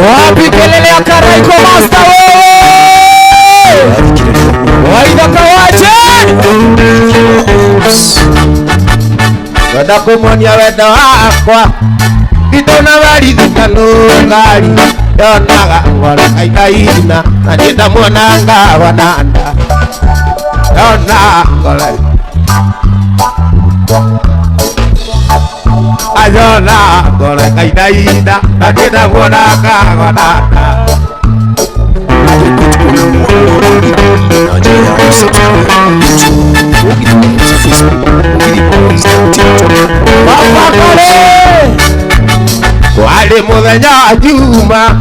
Wapi kelele ya Karaiko Master wewe? Waida kawaje? Wada kumwonia weda wakwa Kitona wali zikalungali Yonaga ngora kaitaina Najenda mwananga wananda Yona ngora Ayona ngora kaitaina Najenda mwananga wananda Wale muthenya juma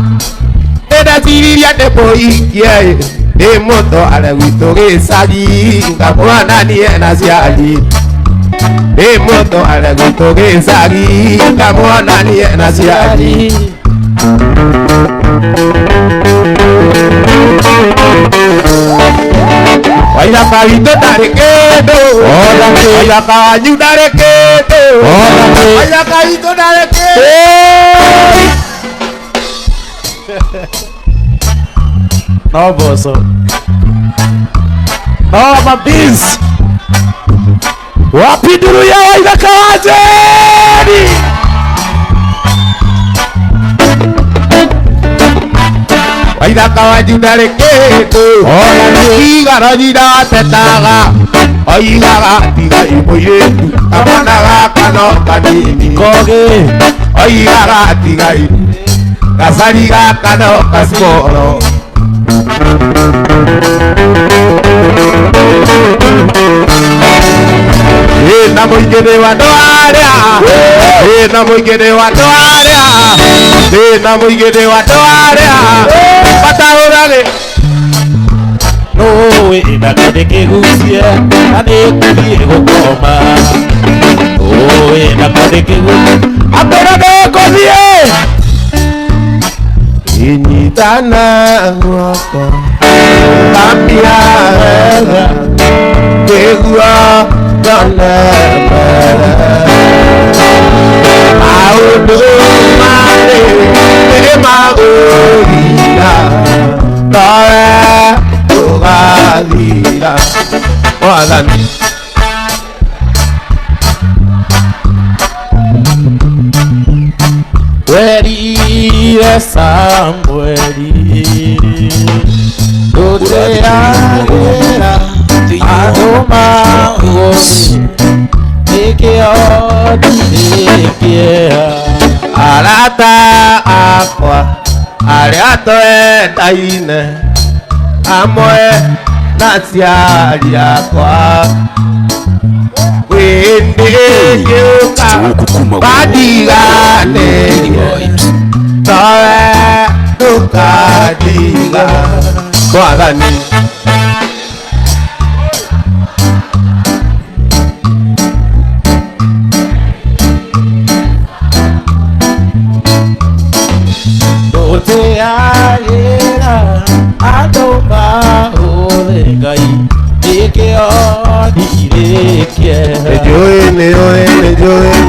Eda tiriria ndepoikie Ni muto ale gwitũ gĩcagi Ngamwana ni ena ciari Ni muto ale gwitũ gĩcagi Ngamwana ni ena ciari Waithaka witũ ndarĩ kĩndũ Waithaka wanyu ndarĩ kĩndũ Waithaka witũ ndarĩ kĩndũ No boso No mabiz Wapi nduru ya Waithaka wajeni Waithaka wanyu ndarĩ kĩndũ Igaro nyiratetaga Oigaga tiga imũirĩtu Kamwana gaka no kanini Kogi Oigaga tiga Gacari gaka no gasporo Ĩna mũingĩ nĩ andũ arĩa Ĩna mũingĩ nĩ andũ arĩa Ĩna mũingĩ nĩ andũ arĩa Mataũrage Nũĩ ndakĩndĩ kĩgucie Na nĩkurie gũkoma Nũĩ ndakĩndĩ kĩgucie Akwĩra ndĩkũthiĩ Inyitana guoko Kambia wega Kĩguo Yone mbere Maũndũ marĩ Nĩ magũthira Nowe tũgathira Mwathani Werire Samueli Tũteagĩra andũ magũthĩ Nĩkĩo ndirĩkĩeha Arata akwa arĩa twendaine Amwe na aciari akwa Wĩndĩyũka Bandiganĩrio Nowe ndũkandiga Mwathani Tũteagĩra andũ mahũthĩ Ngai Nĩkĩo ndirĩkĩeha Nĩnjũĩ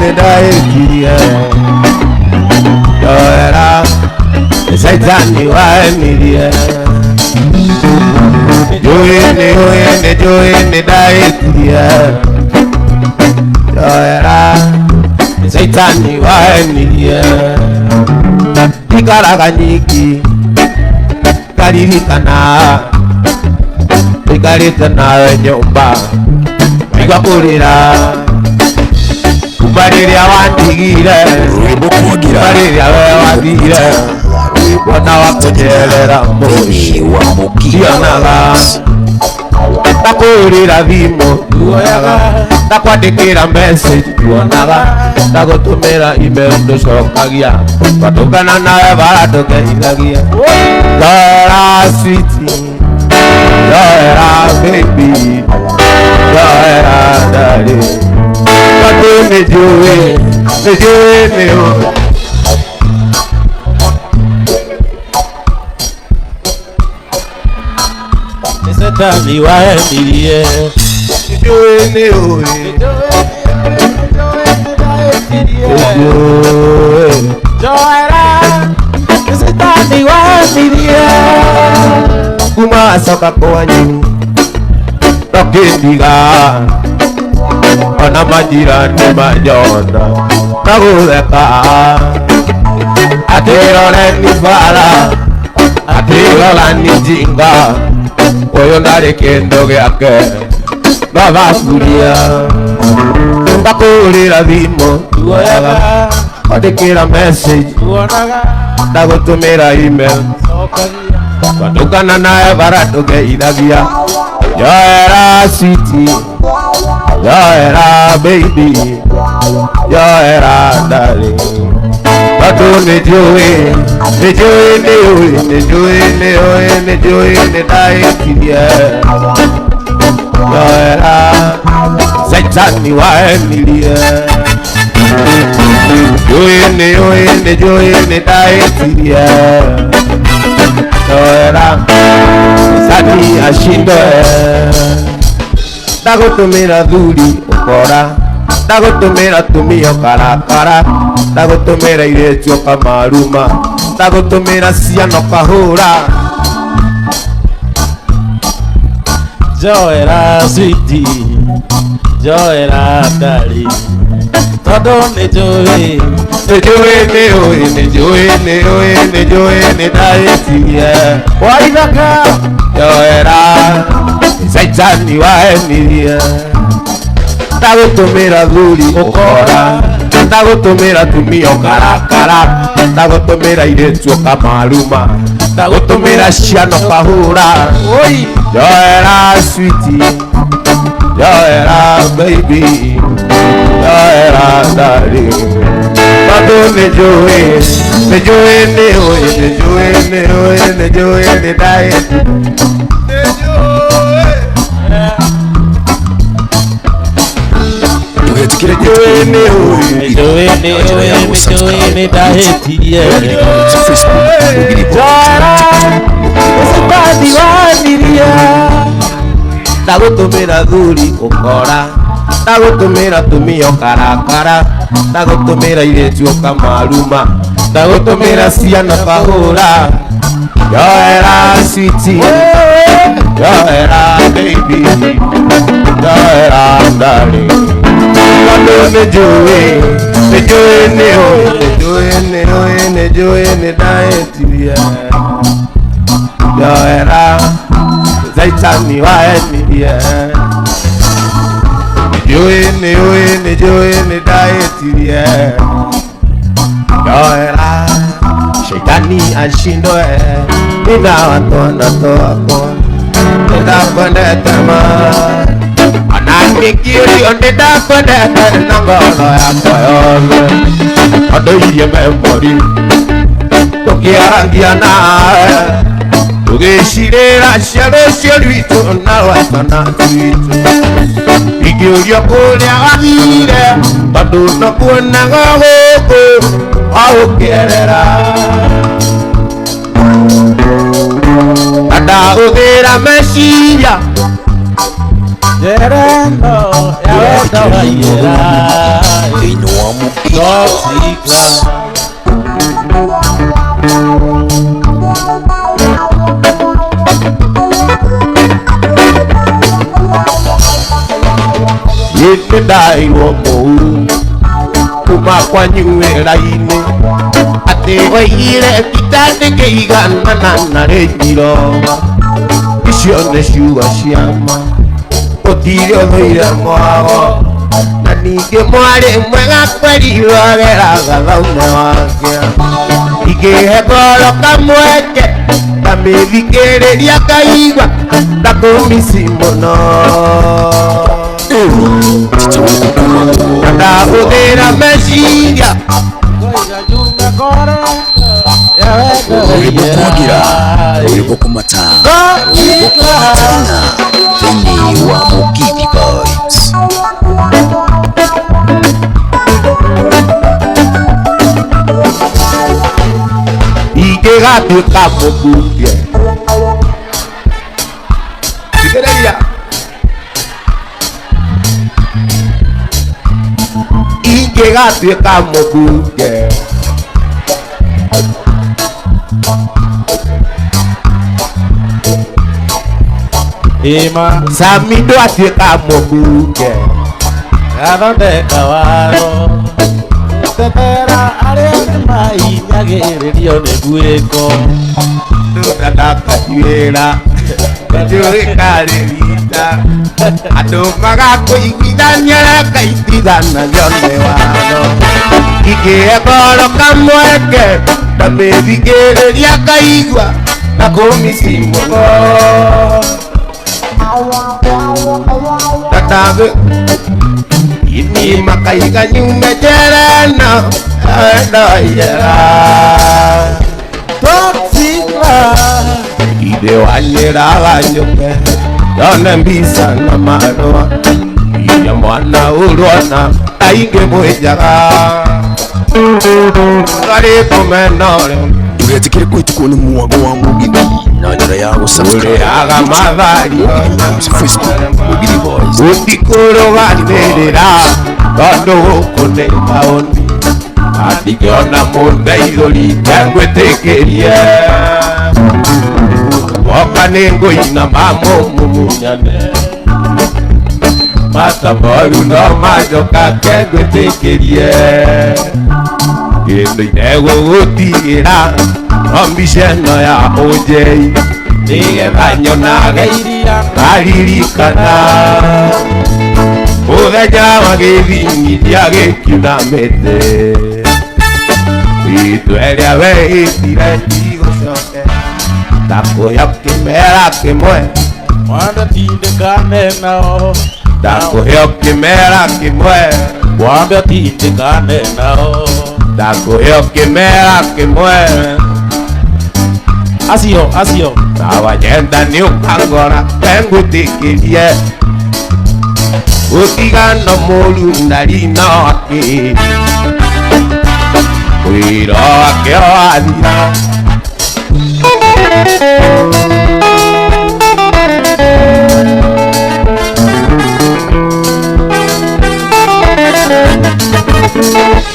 nĩndahĩtirie Njoera nĩ Saitani wahenirie Nĩnjũĩ nĩndahĩtirie Njoera nĩ Saitani wahenirie Ikaraga nyingi Karirikana Ikarĩte nawe nyũmba Igua kũrĩra Kumba rĩrĩa wandigire Kumba rĩrĩa we wathire Wona wakũnyerera mũciĩ Ndionaga Ndakũhũrĩra thimũ Nduoyaga Ndakwandĩkĩra message Nduonaga Ndagũtũmĩra email ndũcokagia Twatũngana nawe bara ndũngeithagia Njoera sweetie Njoera baby Njoera darling Tondũ nĩnjũĩ nĩũ Nĩ Saitani wahenirie Nĩnjũĩ nĩũĩ Njoera nĩ Saitani soka kwanyu Rokindiga Ona majirani majona Nagureka Atirore ni fara Atirora ni jinga Oyo ndari kendo gyake Navakuria Ndakurira thimo Tuoyaga Andikira message Ndagutumira email Bandukana nae baratugeithagia Yoera sweetie Yoera baby Yoera darling Batu nijui nidaitirie Yoera Saitani waemilie Nijui nidaitirie Yoera Sani ashindwe Ndagutumira thuri ukora Ndagutumira tumio karakara Ndagutumira iretu okamaruma Ndagutumira ciano kahura Joera sweetie Joera darling Todo nijui nidaitirie Waithaka Yoera Saitani waemirie Ndagutumira thuri ukora Ndagutumira tumio karakara Ndagutumira iretu okamaruma Ndagutumira ciano kahura Yoera sweetie Yoera baby Yoera darling Bado nijui nidaitirie Ndagutumira thuri ukora Ndagutumira tumio karakara Ndagutumira iretu okamaruma Ndagutumira ciana kahura Yoera sweetie Yoera baby Yoera darling Bado nijui nidaitirie Yoera Saitani waemirie Nijui nidaitirie Yoera Shaitani ashindwe Nina watona toako Nidakwendetema Anangikiri ondidakwendete Nangolo yakwa yose Odoirie memory Tukiarangia nae Tugishirira ciaro cio rwitu na rwatana twitu Igiuria kuria gathire Tondu nakuonaga guku Agukierera Ndahuthira meciria Jerendo ya wendo waiyera Inua mukiki Toxic Ndairwo mũru kuma kwanyu wĩra-inĩ atĩ waigire gĩtandĩ kĩiganana na rĩnyiroga icio nĩ ciugo cia ma ũtirĩ ũthũire mwago na ningĩ mwarĩ mwega kweri rwageraga thaume wake ingĩhe ngoro kamweke ngamĩthikĩrĩria ngaigua ndakũmisi mũno Ndahuthira meciria Ulipokumata Thĩinĩ wa Mugithi Vibes Ingĩgatuĩka mũbunge Thikĩrĩria Ingĩgatuĩka mũbunge Ima Sami ndo atuĩka mũmbunge gathondeka watho tetera arĩa mahinyagĩrĩrio nĩ gwĩko ndakatuĩra njũĩkarĩ rita andũ magakũiguithania rekaiguithanagio nĩ watho ingĩhe ngoro kamweke ndamĩthikĩrĩria ngaigua na kũmicimũgo tatabe ini makaiga nyume jerena endoyera toxila ide wanyeraga nyume yone mbisa na marua iya mwana urwana ainge mwejaga ngari kumenore Tugetikire kwetu kuona mwago wa Mugidi na njira yao subscribe aga mathari Facebook Mugidi Boys utikuruganirira tondu guku ni maoni andingiona mundeithuri ndengwitikirie woka ni nguina mamumumunyane matamoru no majoka kengwitikirie kindu inegũgũtigĩra ombica ĩno ya ũnjei nĩgetha nyonaga iria ngaririkana mũthenya wa gĩthingithia gĩkiunamĩte rĩtwa rĩa wehĩtire ndigũcoke ndakũhe kĩmera kĩmwe mwana tindĩkane nao ndakũhe kĩmera kĩmwe wambe tindĩkane nao ndakũhe kĩmera kĩmwe acio nawanyenda nĩ ũkangora engũtĩkĩrie ũtigano mũru ndari noki wĩra wake wathira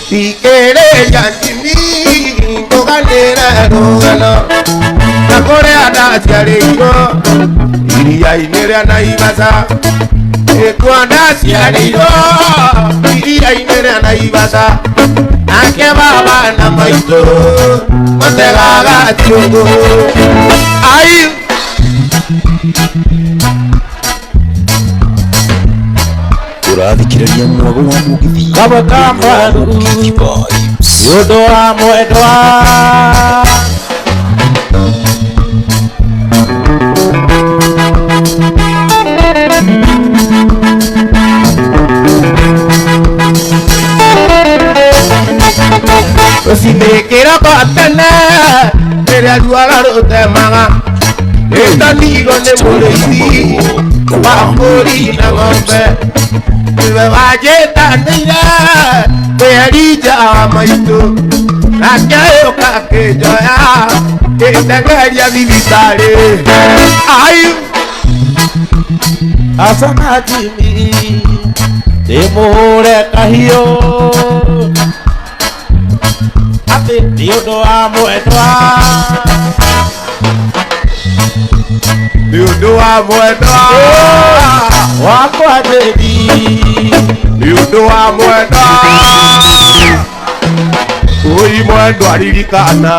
tikĩrĩria ndimi ngũganĩre rũgano na kũrĩa ndaciarĩirwo iria-inĩ rĩa Naivasha nĩkuo ndaciarĩirwo iria-inĩ rĩa Naivasha nake baba na maitũ mategaga ciũngũ Urathikĩrĩria mwago wa Mugidi kamwe ka mwaru Mugidi Boys nĩũndũ wa mwendwa ũcinĩkĩroko tene rĩrĩa riũa rũtemaga nĩtanirwo nĩ mũrĩithi wa mbũri na ng'ombe niwe wanjĩtanĩire kwĩrinja wa maitũ nake yũka kĩnjoya kĩndegeria thibitarĩ asana jimi ndĩmũhũre kahiũ atĩ nĩũndũ wa mwendwa nĩũndũ wa mwendwa wakwa ndĩri nĩũndũ wa mwendwa ũi mwendwa ririkana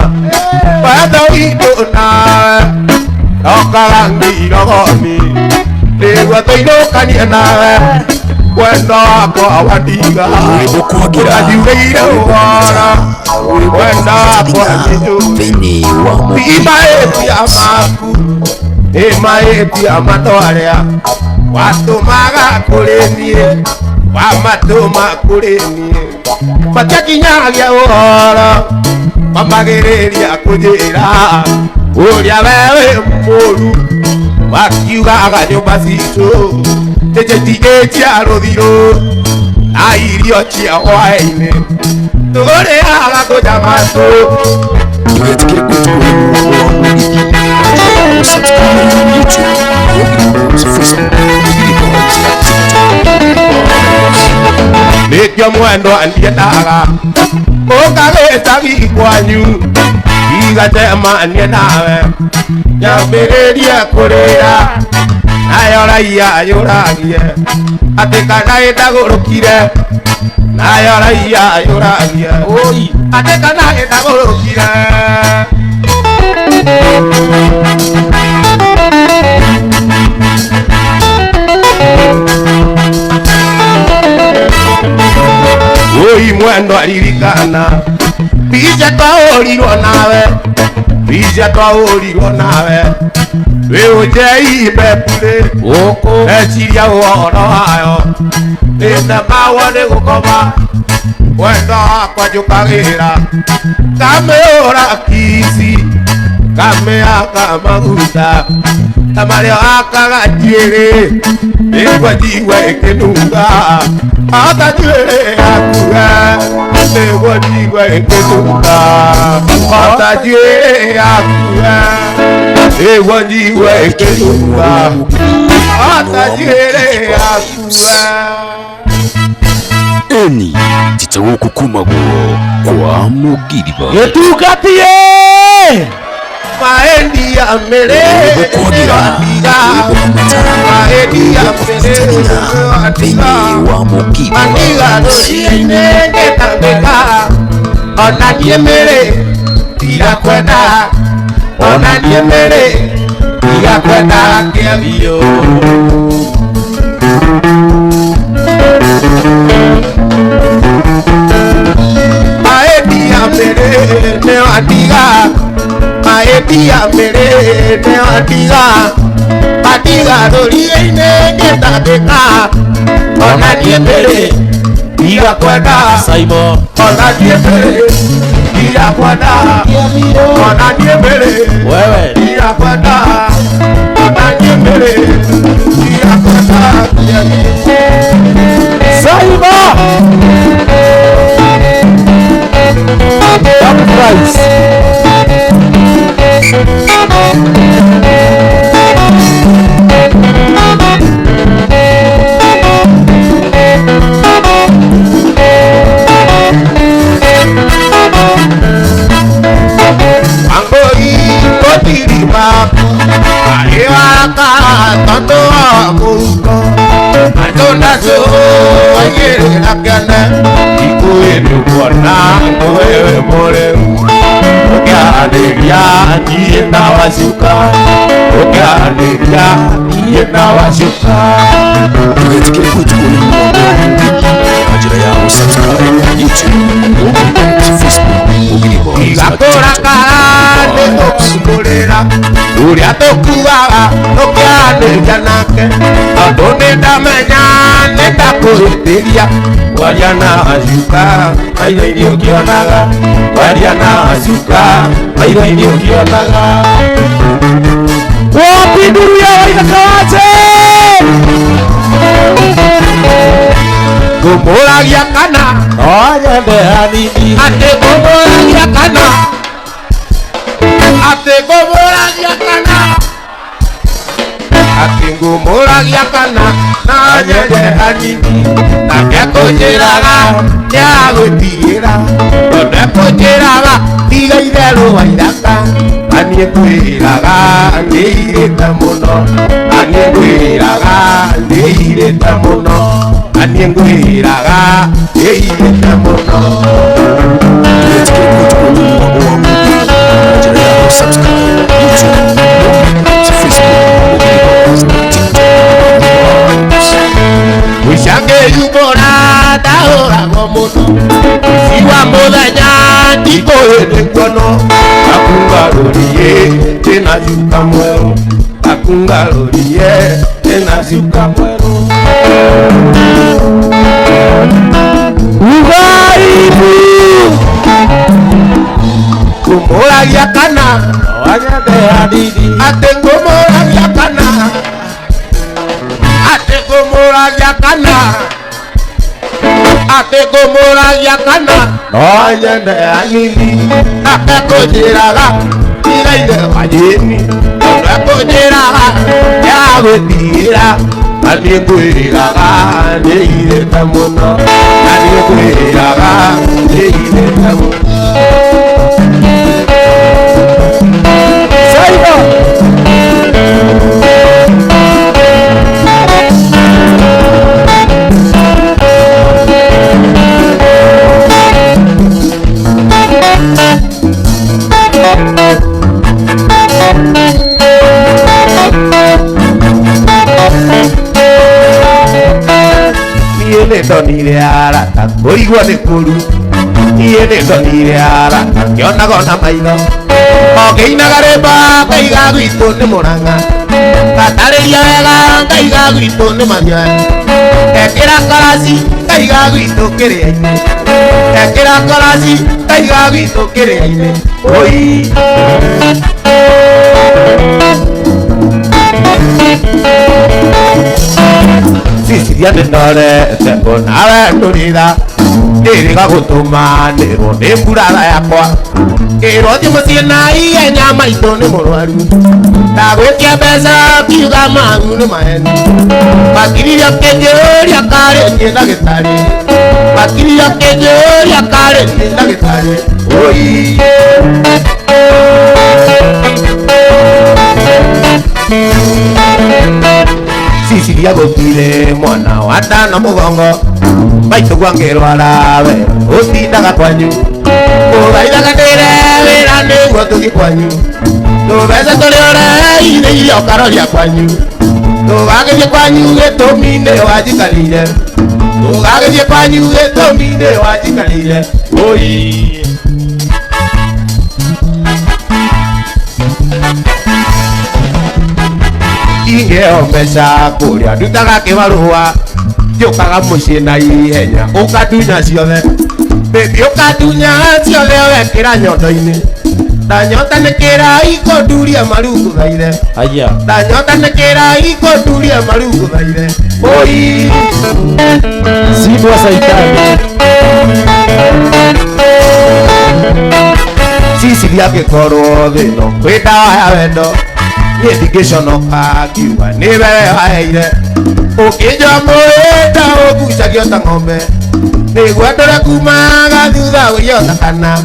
wendo witũ nawe okaga ngĩirogoni nĩguo tũinũkanie nawe wendo wakwa wandiga ũkanjugĩire ũhoro wendo wakwa thĩinĩ wa Mugidi imahĩtia maku imahĩtia matwarĩa watũmaga kũrĩ niĩ wamatũma kũrĩ niĩ matakinyagia ũhoro mamagĩrĩria kũnjĩra ũrĩa we wĩ mũru wakiugaga nyũmba citũ nĩtũtigĩtia rũthirũ na irio cia hwaĩ-inĩ tũgũrĩaga tũnyamatũ Tugetikire kwetu kuona mwago wa Mugidi subscribe YouTube Mugidi Boys Facebook Mugidi Boys nĩkĩo mwendwa ndiendaga ũkagĩta gĩkwanyu igatema nie nawe nyambĩrĩrie kũrĩra nayo raia yũragie atĩ kana ĩndagũrũkire nayo raia yũragie atĩ kana ĩndagũrũkire oi mwendo aririkana bija twaũrirwo nawe wĩũnjei mbepurĩ eciria ũhoro wayo nĩndemawo nĩ gũkoma wendo wakwa njũkagĩra ngamĩũra kisi ngamĩaka maguta ta marĩa akaga njuĩrĩ nĩguo njigue ĩkĩnunga ota njuĩrĩ yakuga nĩguo njigue ĩkĩnunga ota njuĩrĩ yakuga nĩguo njigue ĩkĩnunga ota njuĩrĩ yakuga Eni titagũkũkumagwo kwa Mũgiriba gĩtungatie maendi ya mere gũkwagira maendi ya mere thĩinĩ wa Mũgiriba aniga rũciinĩ ngĩtambĩka ona niĩ mĩrĩ ndigakwenda ona niĩ mĩrĩ ndigakwenda kĩa biũ maendi ya mere nĩo andiga maendi ya mere nĩo andiga rũriĩ-inĩ ngĩtambĩka ona niĩ mĩrĩ ndigakwenda Simon ona niĩ mĩrĩ ndigakwenda ona niĩ mĩrĩ wewe ndigakwenda ona niĩ mĩrĩ ndigakwenda Simon Price Angoi kotiriba ayaka tanto amuko atona so ayere akana ikuenu kona wewe more ukianeria nienda washuka ukianeria nienda washuka ndũgetigĩre gwĩtũkwo nĩ mũgambo wa Mũgiriba na njĩra ya gũsubscribe YouTube, Facebook, Mũgiriba igakũra karande tũkũmbũrĩra ũrĩa tũkuaga tũkĩanĩria nake tondũ nĩndamenya nĩndakũhĩtĩria kwaria na acuka maitho-inĩ ũkĩonaga kwaria na acuka maitho-inĩ ũkĩonaga wapi nduru ya waithaka wate ngũmũragia kana onyende hanini atĩ ngũmũragia kana atĩ ngũmũragia kana atĩ ngũmũragia kana na nyende hanini nake kũnjĩraga nĩagũtigĩra tondũ ekũnjĩraga tiga itherũ waithaka na niĩ ngwĩraga nĩirĩte mũno na niĩ ngwĩraga nĩirĩte mũno na niĩ ngwĩraga nĩirĩte mũno ndũgetigĩre gwĩtũkwo nĩ mũgambo wa Mũgiriba na njĩra ya gũsubscribe YouTube, Facebook, Mũgiriba Wichange yubora ndahũragwo mũno iwa mũthenya ndikũhĩndĩ kuono akungarũriĩ ndĩna cuka mwerũ akungarũriĩ ndĩna cuka mwerũ ugaibu ngũmũragia kana onyende hanini atĩ ngũmũragia kana atĩ ngũmũragia kana atĩ ngũmũragia kana no nyende hanini nake kũnjĩraga tiga ithe wanyĩni tondũ ekũnjĩraga nĩagũtigĩra na niĩ ngwĩraga nĩirĩte mũno na niĩ ngwĩraga nĩirĩte mũno ndonire arata kũigua nĩ kũru niĩ nĩ ndonire arata ngĩonaga ona maitho ngĩinaga rĩmba ngaiga gwitũ nĩ Mũrang'a ngatarĩria wega ngaiga gwitũ nĩ Mathioya ngekĩra karaci ngaiga gwitũ kĩrĩa-inĩ ngekĩra karaci ngaiga gwitũ kĩrĩa-inĩ oi Sicilia nĩ ndorete nawe ndũrĩra ndĩrĩga gũtũma nĩrwo nĩ mburara yakwa kĩrwo thiĩ mũciĩ na ihenya maitũ nĩ mũrwaru ndagwĩtia mbeca kiuga magu nĩ maheni makiririo kĩnjũria karĩ niĩ ndagĩtarĩ makiririo kĩnjũria karĩ niĩ ndagĩtarĩ oi Sicilia gũtirĩ mwana wa ndana mũgongo maitũ gwangĩrwara we ũtindaga kwanyu ũthaithaga ndĩre wĩra nĩguo tũthiĩ kwanyu tũbeca tũrĩa ũreire irio ũkaroria kwanyu tũgagĩthiĩ kwanyu gĩtũmi nĩ wanjikarĩire tũgagĩthiĩ kwanyu gĩtũmi nĩ wanjikarĩire oi ingĩheo mbeca kũrĩa ndutaga kĩbarũa njũkaga mũciĩ na ihenya ũkandunya ciothe bĩbĩ ũkandunya ciothe wekĩra nyondo-inĩ ndanyota nĩ kĩrai kũnduria marungu thaire ndanyota nĩ kĩrai kũnduria marungu thaire oi Sindwa Saitani Sicilia angĩkorwo thĩno kwĩ ndawa ya wendo niĩ ndingĩconoka ngiuga nĩ wee waheire ũkĩnjoa mwĩnda ũgucagio ta ng'ombe nĩguo ndũre kumaga thutha wĩyota kana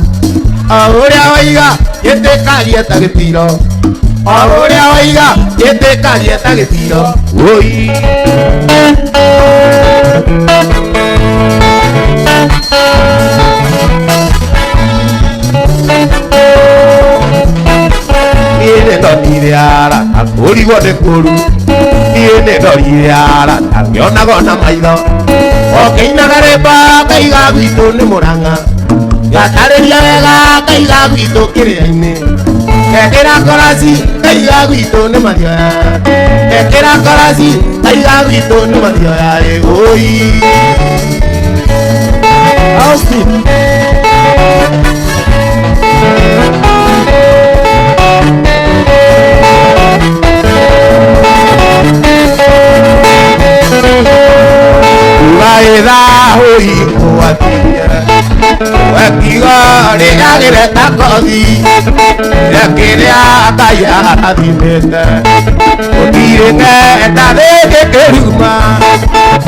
o ũrĩa waiga gĩtĩkarie ta gĩtiro o ũrĩa waiga gĩtĩkarie ta gĩtiro oi niĩ nĩ ndonire arata kũrigwo nĩ kũru niĩ nĩ ndonire arata ngĩonaga ona maitho ngĩinaga rĩmba ngaiga gwitũ nĩ Mũrang'a ngatarĩria wega ngaiga gwitũ kĩrĩa-inĩ ngekĩra karaci ngaiga gwitũ nĩ Mathioya ngekĩra karaci ngaiga gwitũ nĩ Mathioya oi Austin Uraitha hoi kuatia wakigo rĩagĩre ta kothi rĩakĩrĩa Ngai arathimĩte gũtirĩ ng'enda rĩngĩ kĩruma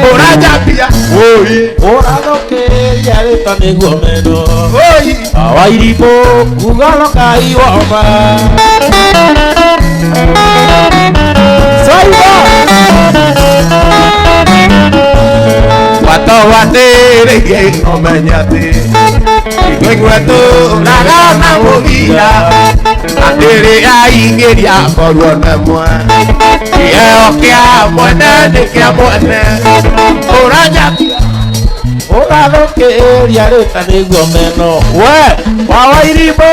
ũranjambia oi ũrathũkĩria rĩta nĩguo mendo oi Wairimũ kuga Ngai woma Saiba watĩrĩirie ng'omenya atĩ igwetũ ragana mũthia atĩrĩ aingĩria korwo nemwe kĩheo kĩa mwene nĩ kĩa mwene ũranjambia ũrathũkĩria rĩta nĩguo meno we wa Wairimũ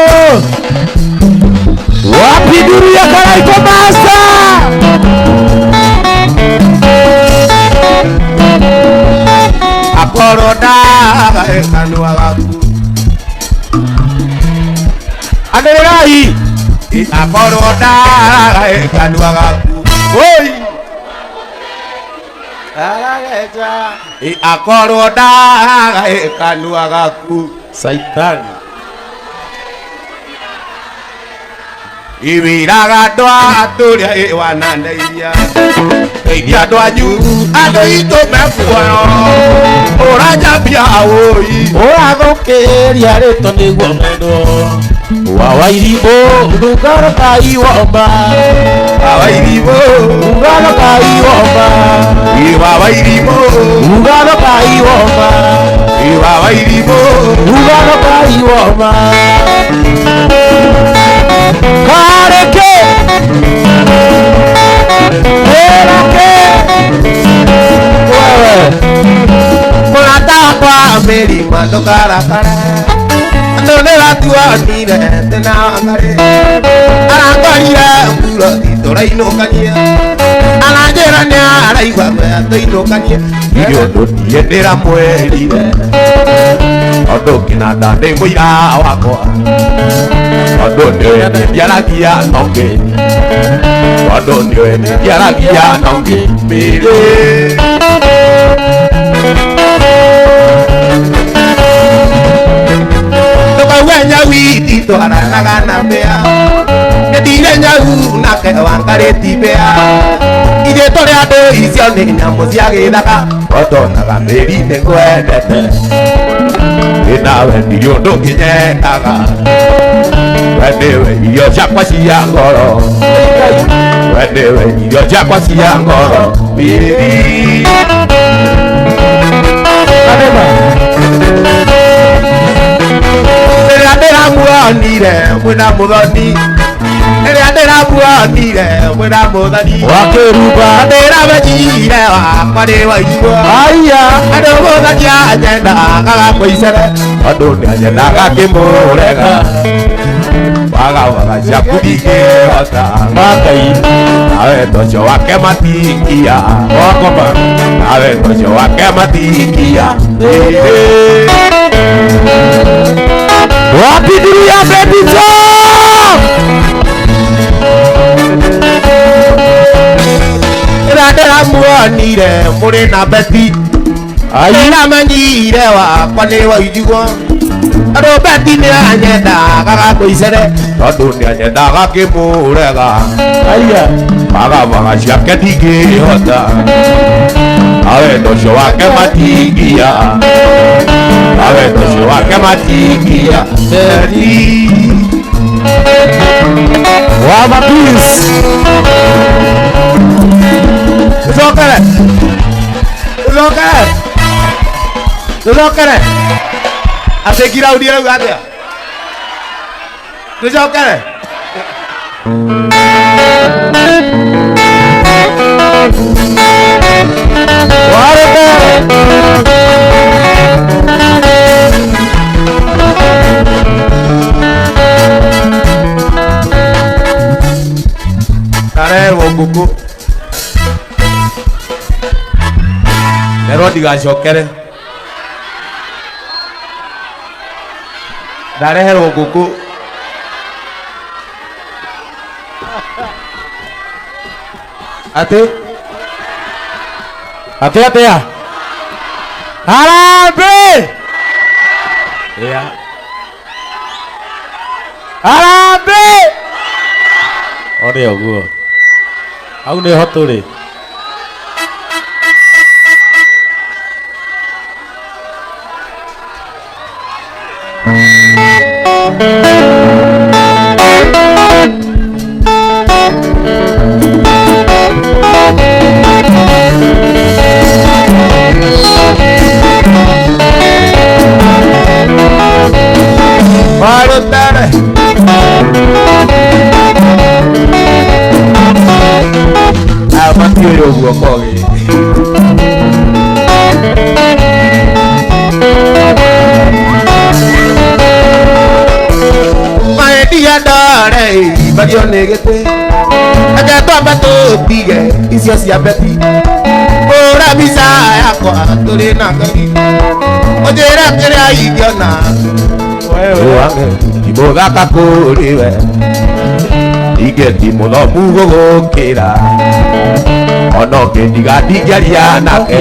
wapinduria Karaiko Master akorwo ndagahe kanua gaku anĩrĩrai akorwo ndagahe kanua gaku oi arageja akorwo ndagahe kanua gaku Saitani iwiraga andũ atũrĩa wanandeiria ndeithia andũ anyu andũ itũ mekuoyo ũranjambia oi ũrathũkĩria rĩtwa nĩguo mendo wa Wairimũ kuga Ngai woma wa Wairimũ kuga Ngai woma wa Wairimũ kuga Ngai woma wa Wairimũ kuga Ngai woma Kareke Kareke wewe ndokara kara ndonera tuonire tena ngare arangorire mburo itũrainũkania aranjĩra nĩ araigua guoya tũinũkanie irio ndũtie ndĩramwĩrire ondũ kĩnanda ndĩ mũira wakwa ondũ nĩwe nĩndiaragia nongĩ ondũ nĩwe nĩndiaragia nongĩ mĩrĩ witi twaranaga na mbea ndire nyau nake wangarĩti mbea irĩtũ rĩa andũ icio nĩ nyamũ cia gĩthaka otonaga mĩri-inĩ ngwendete wĩnawe ndirĩ ũndũ ngĩnyendaga we nĩwe irio ciakwa cia ngoro we nĩwe irio ciakwa cia ngoro mĩri ndĩramuonire mwĩna mũthoni rĩrĩa ndĩramuonire mwĩna mũthoni wakĩruba ndĩramenyire wakwa nĩ waigua andũ mũthoni anyendaga gakũicere ondũ nĩanyendaga kĩmũrega wagawaga ciaku ndingĩhota makai nawe tocio wake matingia wakoma nawe tocio wake matingia wapidiria bebito ndĩramuonire mũrĩ na beti ndĩramenyire wakwa nĩ waiguo andũ beti nĩanyendaga gakũicere tondũ nĩanyendaga kĩmũrega magabaga ciake ndingĩhota nawe tocio wake matingia nawe tocio wake matingia beti wamapis tũcokere atĩ kiraũndi rauga atĩa tũcokere ndarehwo ngũkũ nerwo ndigacokere ndareherwo ngũkũ atĩ atĩa harambĩ harambĩ ũrĩa ũguo hau nĩho tũrĩ Varutare amatio guoko maedia ndare bario negete agatwamba tũtige icio cia beti ũra mbica yakwa tũrĩ na ngai ũnjĩre kĩrĩa ingĩona ndimũthaka kũrĩ we ingĩ ndimũthomu gũgũkĩra ona ũngĩndiga ndingĩaria nake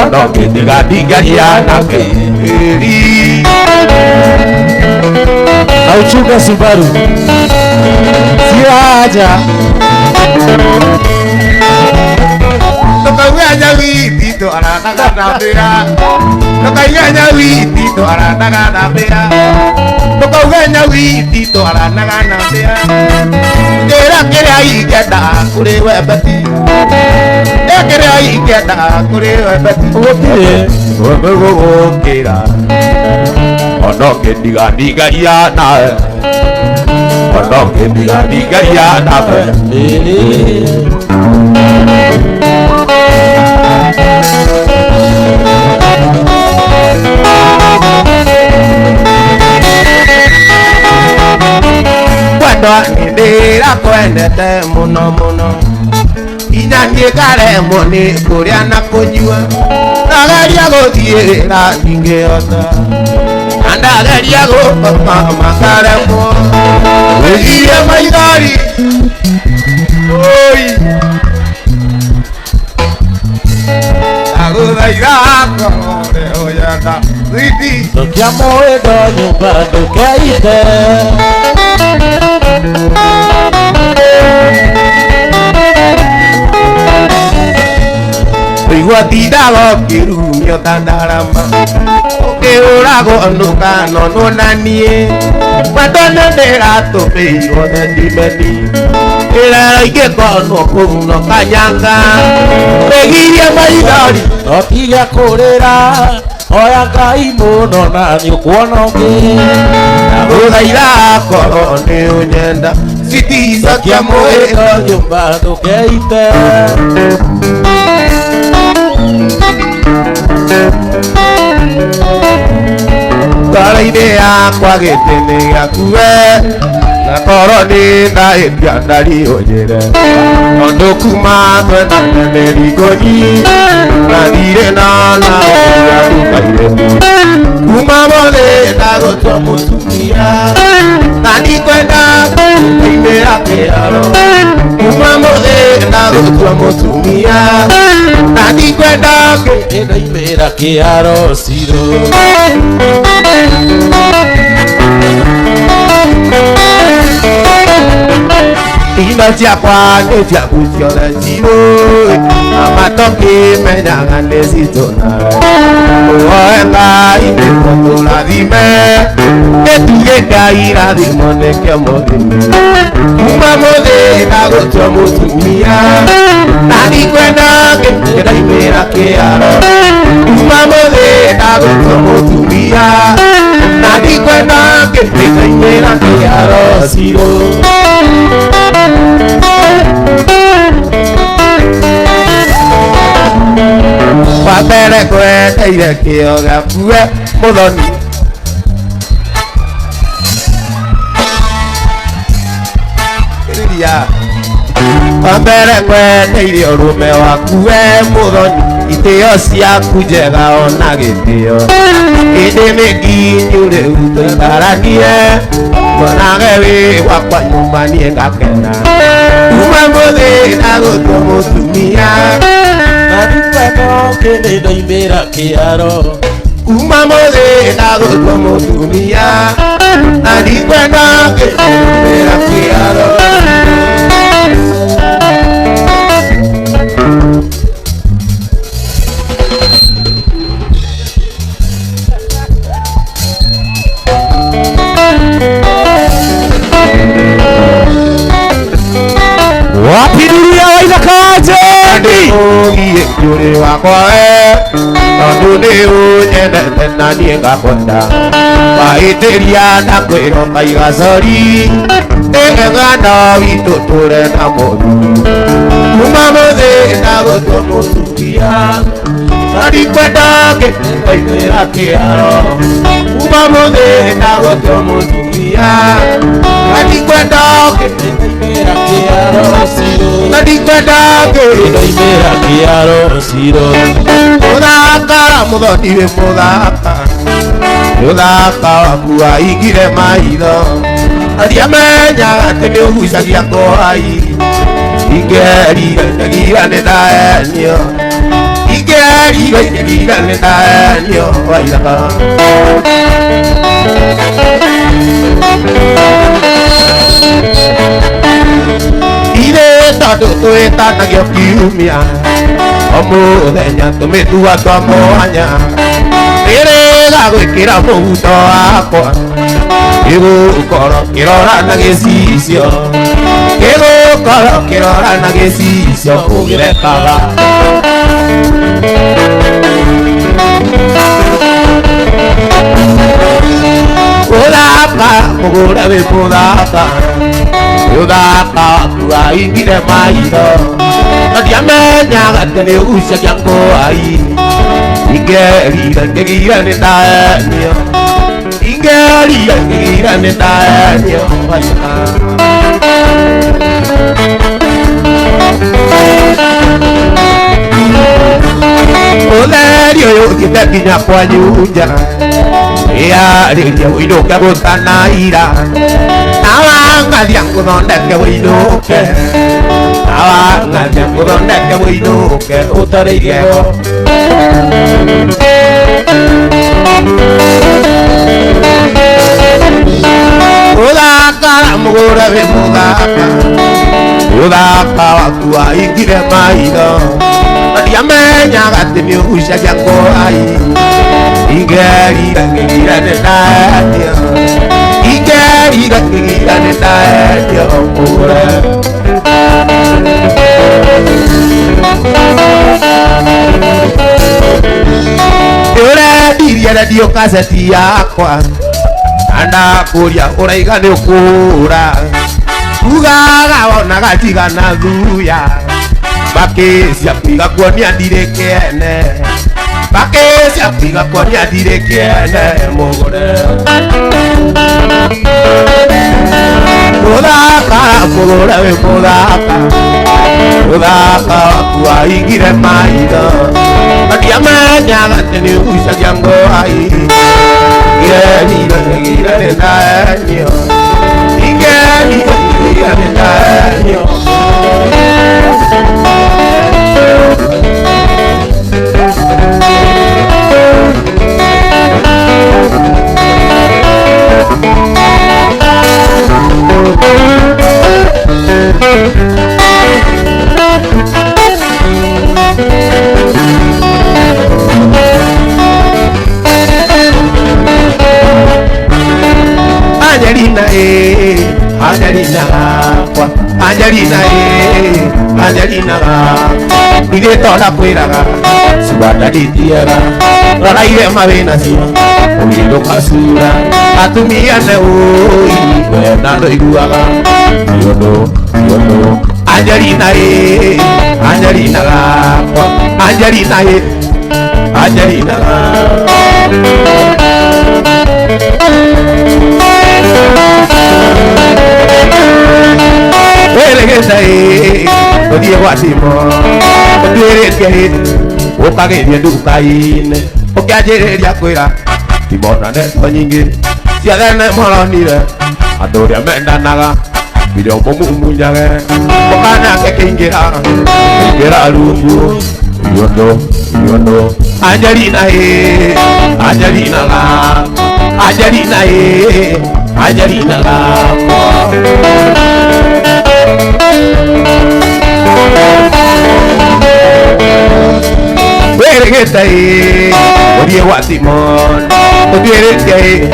ona ũngĩndiga ndingĩaria nake auchuka Subaru siaja tukaunya witi twaranaga na mbĩra tukaunya witi twaranaga na mbĩra tukaunya witi twaranaga na mbĩra njĩra kĩrĩa ingĩenda kũrĩ we beti kĩrĩa ingĩenda kũrĩ we beti gũgũkĩra ona ũngĩndiga ndingaria nawe ona ũngĩndiga ndingaria nawe mwendwa nindira kwendete muno muno inya ngikaremwo ni kuria na kunyua ndageria guthiira ndingihota na ndageria gukoma makaremwo wigirie maithori oi aguthaitha akore oyenda thiti tukiamwenda nyumba ndukeite igua tindago kirumio tandarama ukiuragwo ndukanonwo na niĩ mwendwa nĩndĩratũmĩirwo thendimeni ĩrero ingĩkonwo kũu no kanyanga wĩgirie maithori otige kũrĩra oya Ngai mũno na nĩũkuona ũngĩ ndagũthaitha korwo nĩ ũnyenda citicokia mwĩro nyũmba ndũkeite ngoro-inĩ yakwa gĩtĩ-inĩ gĩaku we na korwo nĩ ndahĩtia ndariũnjĩre tondũ kuma twendane mĩringoni na thirĩ na ũgakukaire kuma mũthĩ ndagũtua mũtumia na ndikwenda kũimĩra kĩharo kuma mũthĩ ndagũtua mũtumia na ndikwenda ndaimĩra kĩharo ciro indo ciakwa nĩ ciaku ciothe cirũ amatokĩmenyaga nĩ citũnaga ũhoe Ngai nĩguo tũrathime gĩtuge Ngai irathimo nĩkĩo mũthimi kuma mũthĩ ndagũtua mũtumia na ndikwenda ndaimĩra kĩharo kuma mũthĩ ndagũtua mũtumia na ndikwenda ndaimĩra kĩharo cirũ wambere kweteire kĩo gĩaku we mũthoni wambere kweteire ũrũme waku we mũthoni itĩo ciaku njega ona gĩtĩo ĩndĩ mĩnginyu rĩu tũikaranie monage wĩ wakwa nyũmba niĩ ngakena kuma mũthĩ ndagũtua mũtumia na ndikwenda ũngĩ ndaimĩra kĩharo kuma mũthĩ ndagũtua mũtumia na ndikwenda ndaimĩra kĩharo wapiduria waithakaje ũgiĩ kĩũrĩ wakwa we tondũ nĩ ũnyendete na niĩ ngakwenda wahĩtĩria na kwĩroka igacori nĩgetha na witũ tũre na mũthuri kuma mũthĩ ndagũtua mũtumia na ndikwenda ndaimĩra kĩharo kuma mũthĩ ndagũtua mũtumia na ndikwenda ndaimĩra kĩharo ciro na ndikwenda ndaimĩra kĩharo ciro mũthaka mũthoni wĩ mũthaka mũthaka waku waingire maitho na ndiamenyaga atĩ nĩ ũgucagia ngũai ingerire nĩ ndahenio ingerire nĩ ndahenio waithaka ithe tondũ twĩtanagio kiumia o mũthenya tũmĩtua twa mwanya nĩrĩga gwĩkĩra mũhuto wakwa gĩgũkorwo kĩrora na gĩcicio gĩgũkorwo kĩrora na gĩcicio ũgĩrekaga mũthaka mũgũre wĩ mũthaka mũthaka waingire maitho na ndiamenyaga atĩ nĩ ũgucagia ngũai ingerire nĩ ndahenio ingerire nĩ ndahenio Olerio yo kitakinya kwa nyuja ya ria widoka gutana ira awanga yangu ndeke widoke awanga yangu ndeke widoke utarigego udaka mugura we udaka wakua ingire mairo yamenya gatini usha jango ai igeri rangira netadio igeri rangira netadio pura ora diria radio kaseti yakwa anda kuria uraiga ni ukura ugaga ona gatiga na thuya Bakesi apiga kwa ni adirekene Bakesi apiga kwa ni adirekene Mogore Mudaka Mogore we mudaka Mudaka Kwa ingire maida Badia manya Gateni usha jango hai Gira nendanyo Gira nendanyo Angelina Ide tola kuiraga Subada ditiara Rara ire mavena sima Umido kasura Atumia ne ui Nando iguaga Yodo Angelina Angelina Angelina Angelina Elegante, odia watimo, odire tiahe, okage dia dukaine, okajeria kwira, timona ne tonyinge, siadane molonire, adoria menda naga, video bomu munjage, okana kekingira, kingira lungu, yondo, Angelina Angelina Angelina Weregetai, odie watimon, odieretai,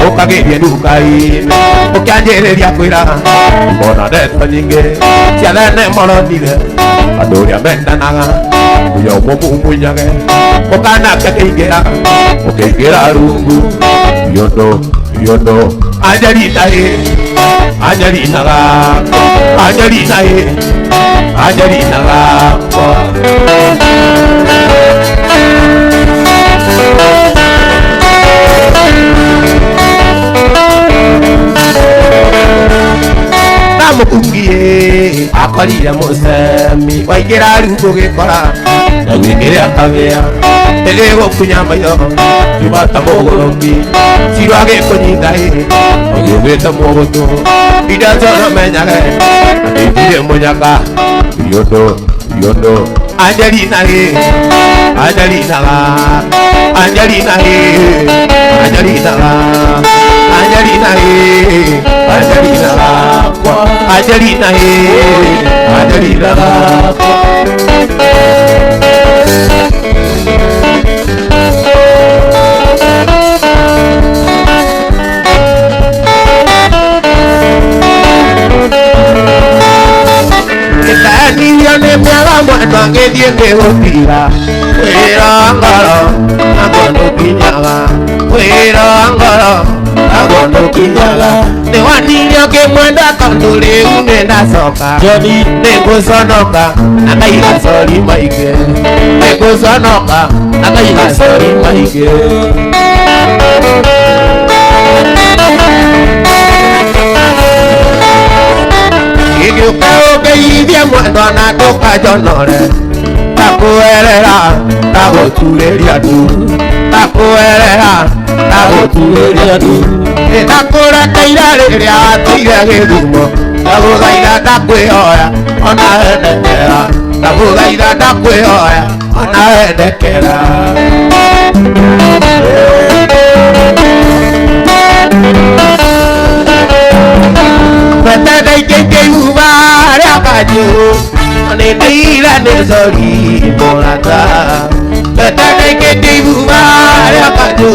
okageria dukain, okajereria kwira, mbona deto nyinge, siadane molonire, adoria menda naga, uyo bomu munyage, okana kekingira, okegira rungu, yondo, Angelina Angelina Namukungie akorire musemi waigera rungu gikora na gwikira kabea Elego kunyamayo Jibata mogoroki Sirwage konyindae Ogeweta mogoto Idazono menyage Adidire monyaka Yondo Angelina Angelina Angelina Angelina Angelina Angelina Angelina Mange dienge hotira Wirangara Agondo kinyaga Wirangara Agondo kinyaga Newaninya ke mwenda kandule unenda soka Joni Nego sonoka Nakaila sori maike Nego sonoka Nakaila sori maike mwendo na ndũkanjonore ndakwĩrĩra ndagũturĩria ndu ndakwĩrĩra ndagũturĩria ndu ndakũrekeire rĩrĩa watigire gĩthumo ndagũthaitha ndakwĩhoya ona hendekera ndagũthaitha ndakwĩhoya ona hendekera Betenda ikengeiuva rĩa kanjũ nĩndĩire nĩ zori mũrata Betenda ikengeiuva rĩa kanjũ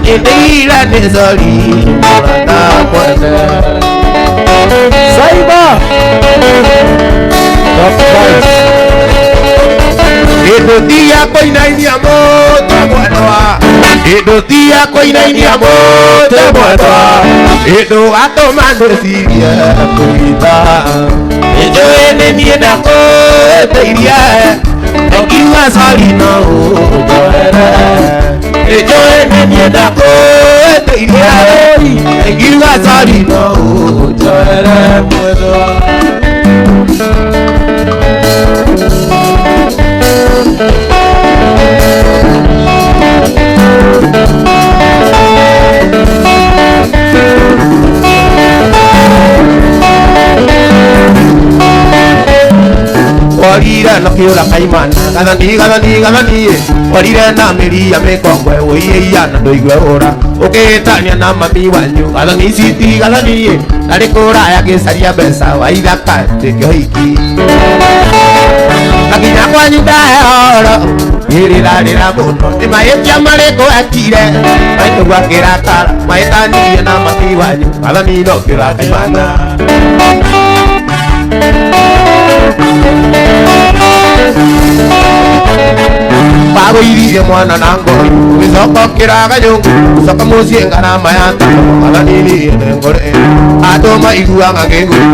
nĩndĩire nĩ zori mũrata mwene Saiba Ndũthia kũinainia mũtwe mwendwa Ndũthia kũinainia mũtwe mwendwa Ndũgatũma ndũcirie kũrita Njũĩ nĩ niĩ ndakũĩtĩirie Ngiuga sori no ũnjoere Njũĩ nĩ niĩ ndakũĩtĩirie Ngiuga sori no ũnjoere mwendwa Orire no kiura kaimana gathani orire na miria mikongwe uiya na ndoigwe ura ukitania na mami wanyu gathani citi gathani nari kuraya gicaria mbeca waithaka tikiohiki Nakinya kwanyu ndahoro nĩrĩrarĩra mũno nĩmahĩtia marĩkũ ekire maitũ gwakĩrakara mahĩtanirie na mami wanyu gathani no kiura kaimana Bagũithirie mwana na ngori ũgĩcokokĩra ganyũngũ ũcoka mũciĩ ngarama ya tano gathani ngore andũ maiguaga kĩgũrũ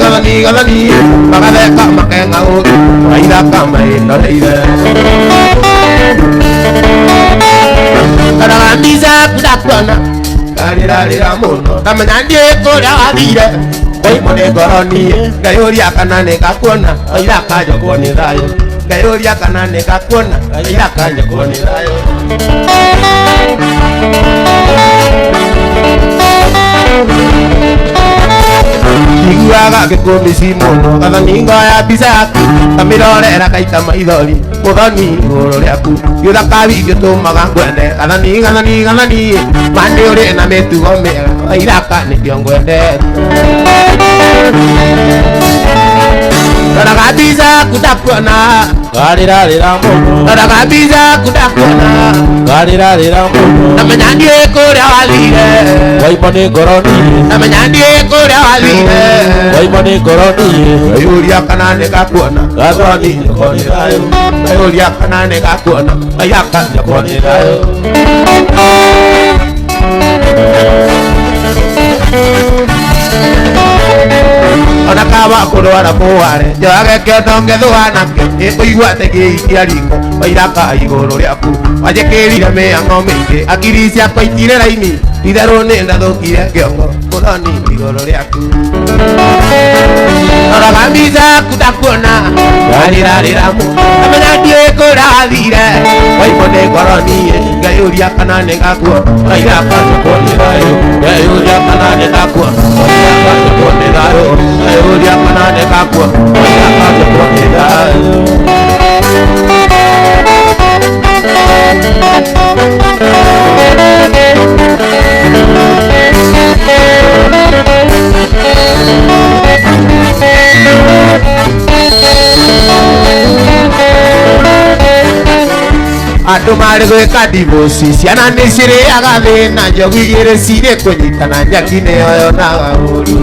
gathani magatheka makeng'a ũthũ maithaka maĩnoreire Karagambica ndakuona ngarĩrarĩra mũno ngamenya ndiĩ kũrĩa wathire Waimũ nĩ ngoro niĩ ngayũria kana nĩngakuona oira kanjokwo nĩ thayũ ngayũria kana nĩngakuona oira kanjokwo nĩ thayũ Iguaga gĩkũmĩci mũno gathani ngoya mbica yaku ngamĩrorera ngaita maithori mũthoni igũrũ rĩaku gĩũthaka ingĩtũmaga ngwende gathani mani ũrĩ na mĩtugo mĩega wairaka nĩkĩo ngwendete Ndoraga mbica yaku ndakuona ngarĩrarĩra mũno Ndoraga mbica yaku ndakuona ngarĩrarĩra mũno Namenya ndiĩ kũrĩa wathire Waimũ nĩ ngoro niĩ Namenya ndiĩ kũrĩa wathire Waimũ nĩ ngoro niĩ ngayũria kana nĩngakuona gathani njokwo nĩ thayũ ngayũria kana nĩngakuona wairaka njokwo nĩ thayũ Ona kaba kũrwara mũware njoage kĩondo ngethũa nakĩo nĩkũigua tengĩikia riko wairaka igũrũ rĩaku wanjĩkĩrire mĩhang'o mĩingĩ akiri ciakwa itire raini itherũ nĩ ndathũkire kĩongo mũthoni igũrũ rĩaku Ndoraga mbica yaku ndakuona ngarĩrarĩra mũno ngamenya ndiĩ kũrĩa wathire Waimũ nĩ ngoro niĩ ngayũria kana nĩngakuona wairaka njokwo nĩ thayũ ngayũria kana nĩngakuona wairaka njokwo nĩ thayũ ngayũria kana nĩngakuona wairaka njokwo nĩ thayũ Andũ marĩ gwĩka divoci ciana nĩ cirĩaga thĩna njogu igĩrĩ cirĩ kũnyitana njaki-inĩ yoyonaga ũru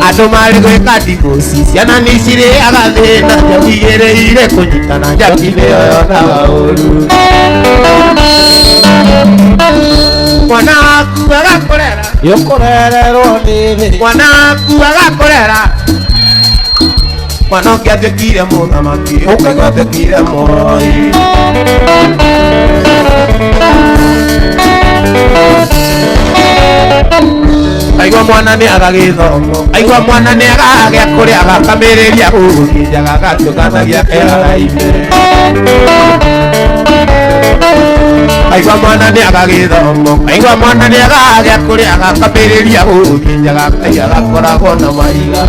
Andũ marĩ gwĩka divoci ciana nĩ cirĩaga thĩna njogu igĩrĩ irĩ kũnyitana njaki-inĩ yoyonaga ũru Mwana waku agakũrera Yũkũrererwo nĩ thĩ Mwana waku agakũrera Mwana ũngĩ atuĩkire mũthamaki ũngĩ atuĩkire mũroi Aigua mwana nĩ agagĩthomo, aigua mwana nĩ agagĩa kũrĩa agakamĩrĩria gũthiĩ gagatuĩkanagia kehara-inĩ. Aigua mwana nĩ agagĩthomo, aigua mwana nĩ agagĩa kũrĩa agakamĩrĩria gũthiĩ agakoragwo na mahiga.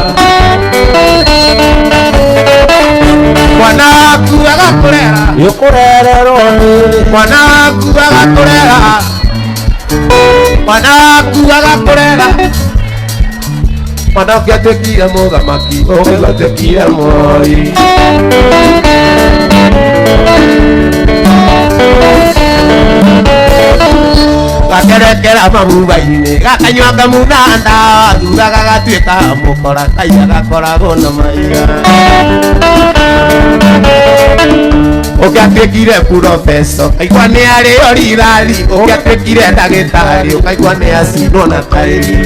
Mwana waku agakũrera, Gĩkũrererwo nĩ mwana waku agakũrera, mwana waku agakũrera. Mwana ũngĩ atuĩkire mũthamaki, ũngĩ atuĩkire Moi. Gakerekera mabuba-inĩ, gakanyua kamunanda, thutha gagatuĩka mũkora, Ngai agakoragwo na mahiga. Ũngĩ atuĩkire professor, ũkaigua nĩ arĩo rirari. Ũngĩ atuĩkire ndagĩtarĩ, ũkaigua nĩ acinwo na taĩri.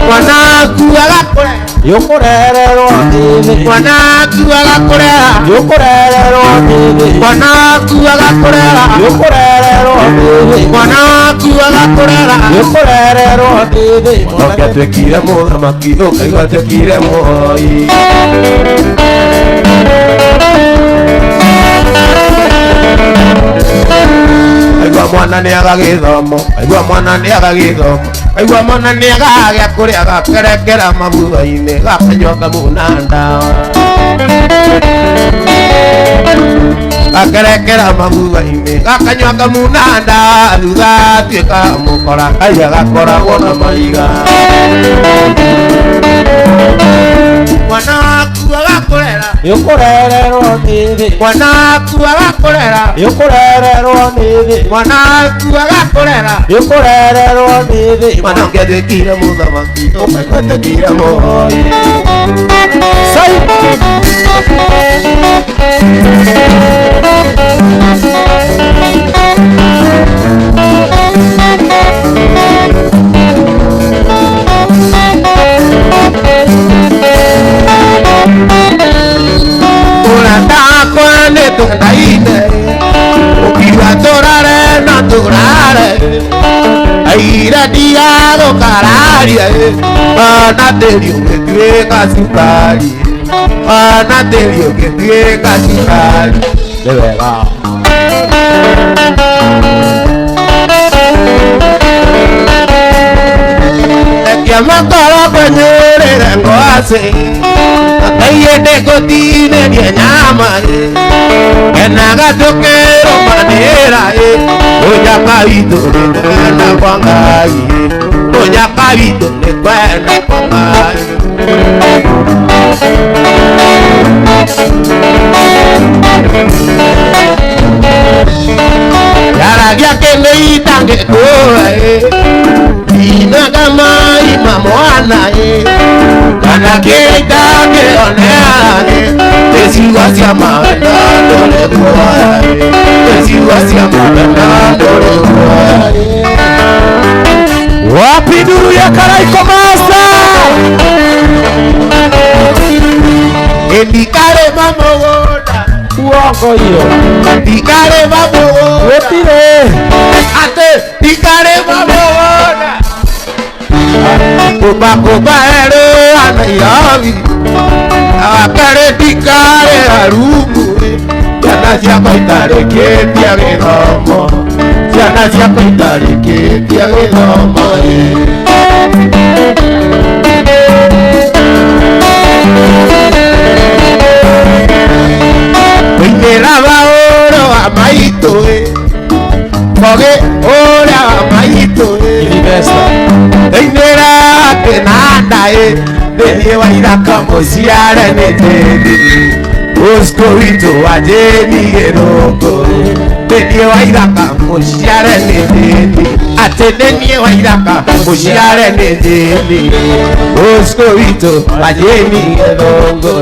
Mwana waku agakũrera, Gĩkũrererwo nĩ mwana waku agakũrera, Gĩkũrererwo nĩ mwana waku agakũrera, Gĩkũrererwo nĩ mwana waku agakũrera. Gĩkũrererwo nĩ Ũngĩ atuĩkire mũthamaki, ũkaigua atuĩkire Moi. Aigua mwana nĩ agagĩthomo, aigua mwana nĩ agagĩthomo, aigua mwana nĩ agagĩa kũrĩa gakerekera mabuba-inĩ, gakanyua kamunanda. Gakerekera mabuba-inĩ, gakanyua kamunanda, thutha atuĩka mũkora, Ngai agakoragwo na mahiga. Mwana waku agakũrera, Gĩkũrererwo nĩ mwana waku agakũrera, Gĩkũrererwo nĩ mwana waku agakũrera. Gĩkũrererwo nĩ Mwana ũngĩ atuĩkire mũthamaki, ũkaigua atuĩkire Moi. Ũratakwa nĩ twendaine, ũkiuga tũrare na tũrare, aira ndigagũkararia, ona tĩri ũngĩtuĩka cukari, ona tĩri ũngĩtuĩka cukari. Nĩ wega. Rekia makoro kwenyũrĩre ngwacĩ, Ngai ndĩgũtinĩrie nyama, kenaga tũkĩrũmanĩra, mũnyaka witũ nĩ kwenda kwa Ngai, mũnyaka witũ nĩ kwenda kwa Ngai. Yaragia kĩndũ itangĩkũra, inaga mai ma mwana, kana kĩrĩa itangĩonera, nĩciugo cia mawendo ndũrĩ guoya, nĩciugo cia mawendo ndũrĩ guoya. Wapi nduru ya Karaiko Master? Ndikarĩma mũgũnda, Uongo hiyo. ndikarĩma mũgũnda, Gũtirĩ. atĩ ndikarĩma mũgũnda. Kũmba erũ wa Nairobi, awakarĩ ndikarĩra rungu, ciana ciakwa itarĩkĩtie gĩthomo, ciana ciakwa itarĩkĩtie gĩthomo. Wĩingĩra maũndũ wa maitũ, Kogi ũrĩa wa maitũ, wĩingĩra kĩnanda, thĩinĩ wa ithaka mũciare nĩ tĩri, Bosco witũ wa Jane Gĩrũngũ, thĩinĩ wa ithaka mũciare nĩ tĩri, atĩ thĩinĩ wa ithaka mũciare nĩ tĩri, Bosco witũ wa Jane Gĩrũngũ.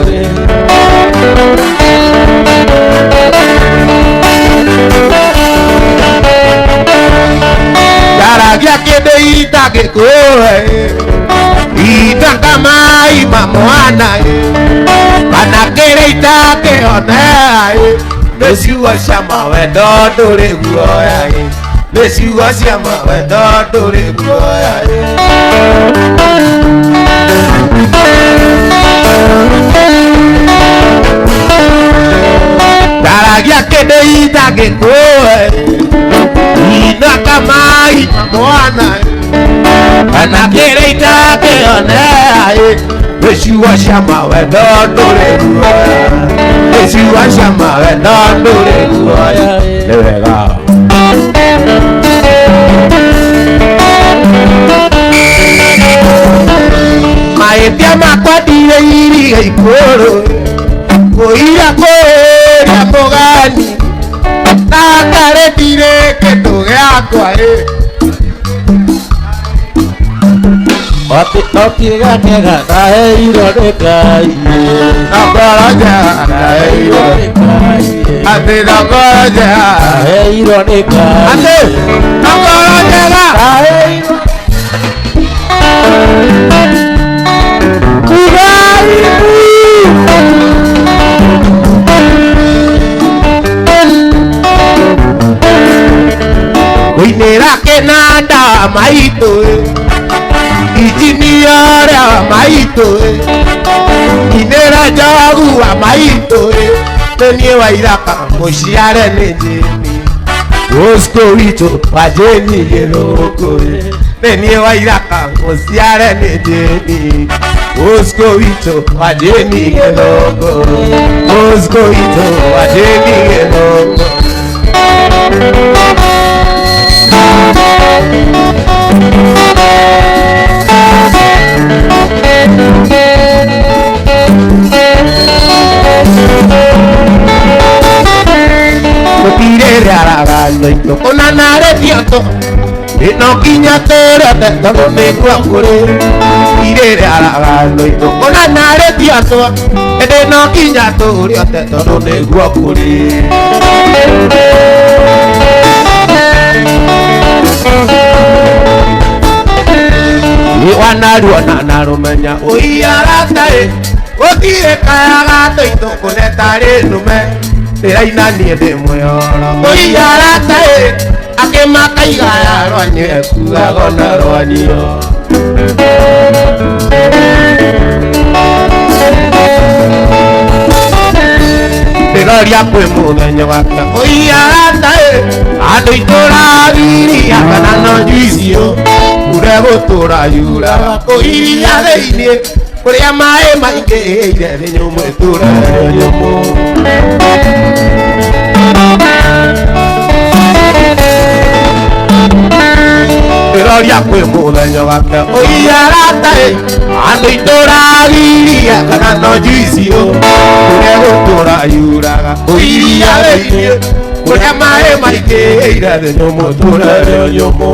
Yaragia kĩndũ itangĩkũra, itanga mai ma mwana, kana kĩrĩa itangĩonera, nĩciugo cia mawendo ndũrĩ guoya, Meciugo cia mawendo ndũrĩ guoya ndaragia kĩndũ itangĩkũhe ina kamai mwana kana kĩrĩa itangĩonea meciugo cia mawendo ndũrĩ guoya meciugo cia mawendo ndũrĩ guoya nĩ wega mahĩtia makwa ndirĩ iriga ikũrũ kũira kũrĩa mũgani na ngarĩ ndirĩ kĩndũ gĩakwa Otiga kega naheirwo nĩ Ngai na ngoro njega naheirwo nĩ Ngai atĩ na ngoro njega naheirwo nĩ Ngai atĩ na ngoro njega naheirwo Kuinĩra kĩnanda maitũ injinia ũrĩa wa maitũ inĩra njogu wa maitũ nĩ niĩ Waithaka mũciare nĩ Jane Bosco witũ wa Jane Gĩthũngũ nĩ niĩ Waithaka mũciare nĩ Jane Bosco witũ wa Jane Gĩthũngũ Bosco witũ wa Jane Gĩthũngũ Gũtirĩ araganyo itũkũ na narĩthio tũ ĩno nginya tũrete tondũ nĩguo kũrĩ gũtirĩ araganyo itũkũ na narĩthio tũ ĩno nginya tũrĩote tondũ nĩguo kũrĩ wanaruona na rũmenya ũiaratarĩ gũtirĩ kayaga tũitũkũ netarĩ nũme ndĩraina niĩ ndĩ mwĩhoro ũiaratarĩ akĩmaka igaya rwanyu ekuago na rwanio ndĩroria kwĩ mũthenya wake ũiaratarĩ andũ itũragiria kana no njuicio ure gũtũra yuraga kũhiria thĩinĩ kũrĩa maĩ maingĩ ire thĩ nyũmũ ĩtũra nyũmũ ndĩroria kwĩ mũthenya wake ũiaratarĩ andũ itũragiria kana no njuicio ure gũtũra yuraga kũhiria thĩinĩ kũrĩa maĩ maingĩ ire thĩ nyũmũ ĩtũra nyũmũ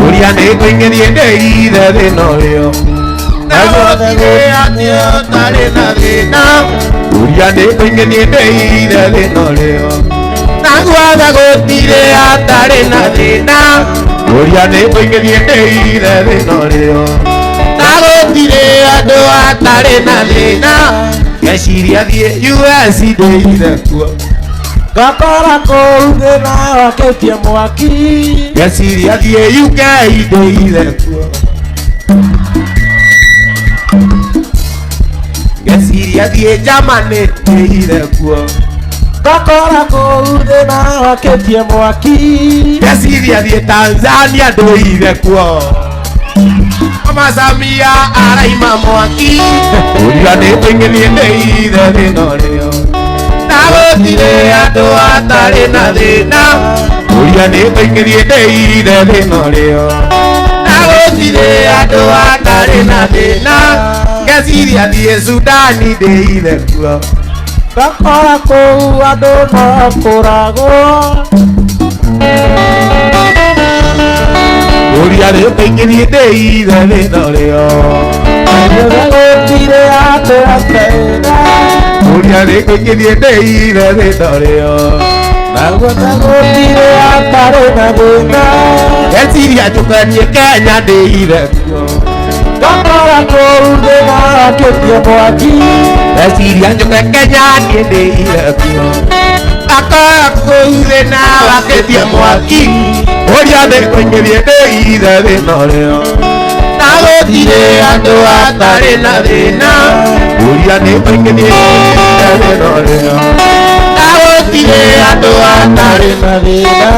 Uria nĩ kũingĩrie ndĩithe thĩna ũrĩo nagũthire atĩa tarĩ na thĩna Uria nĩ kũingĩrie ndĩithe thĩna ũrĩo naguothe gũtirĩ atarĩ na thĩna Uria nĩ kũingĩrie ndĩithe thĩna ũrĩo nagũtirĩ andũ atarĩ na thĩna Ngeciria thiĩ US ndĩithe kuo Gakora kũu thĩna wakĩtie mwaki Ngeciria thiĩ UK ndĩithe kuo Ngeciria thiĩ Germany ndĩithe kuo Gakora kũu thĩna wakĩtie mwaki Ngeciria thiĩ Tanzania ndĩithe kuo Mama Samia araima mwaki Uria nĩ kũingĩrie ndĩithe thĩna ũrĩo nagũtirĩ andũ atarĩ na thĩna Uria nĩ kũingĩrie ndĩithe thĩna ũrĩo nagũtirĩ andũ atarĩ na thĩna Ngeciria thiĩ Sudani ndĩithe kuo Gakora kũu andũ no kũragwo Uria nĩ kũingĩrie ndĩithe thĩna ũrĩo gũtirĩ andũ atarĩ Uria nĩ kũingĩrie ndĩithe thĩna ũrĩo gũtirĩ atarĩ na thĩna Ngeciria njũkanie Kenya ndĩithe kuo akĩtie mwaki eciria njoke Kenya niĩndĩire kuo akora kũu thĩna wakĩtie mwaki ũrĩa thĩ kũingĩrie ndĩire thĩna ũrĩo na gũtirĩ andũ atarĩ na thĩna ũrĩa thĩ kũingĩrie ndĩire thĩna ũrĩo na gũtirĩ andũ atarĩ na thĩna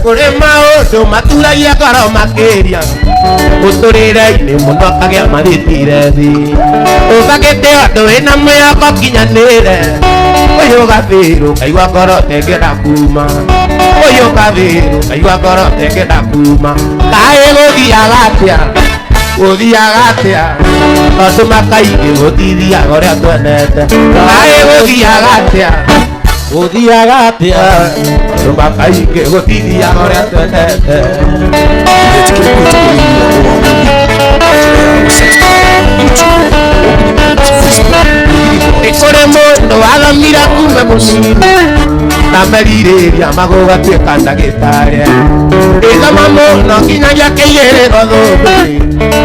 kũrĩ maũndũ maturagia ngoro makĩria mũtũrĩre-inĩ mũno akagĩa marĩtire thĩ ũbagĩte andũ wĩna mwĩhoko kinyanĩre ũyũ gathĩrũ kaigua ngoro tengĩenda kuma ũyũ gathĩrũ kaigua ngoro tengĩenda kuma kaĩ gũthiaga atĩa tondũ makaingĩ gũtithiaga ũrĩa twendete kaĩ gũthiaga atĩa tondũ makaingĩ gũtithiaga ũrĩa twendete kũrĩ mũndũ wathomire kume mũnini na merirĩria magũgatuĩka ndagĩtarĩ ĩthoma mũno nginyagia kĩigĩrĩro thũmbĩ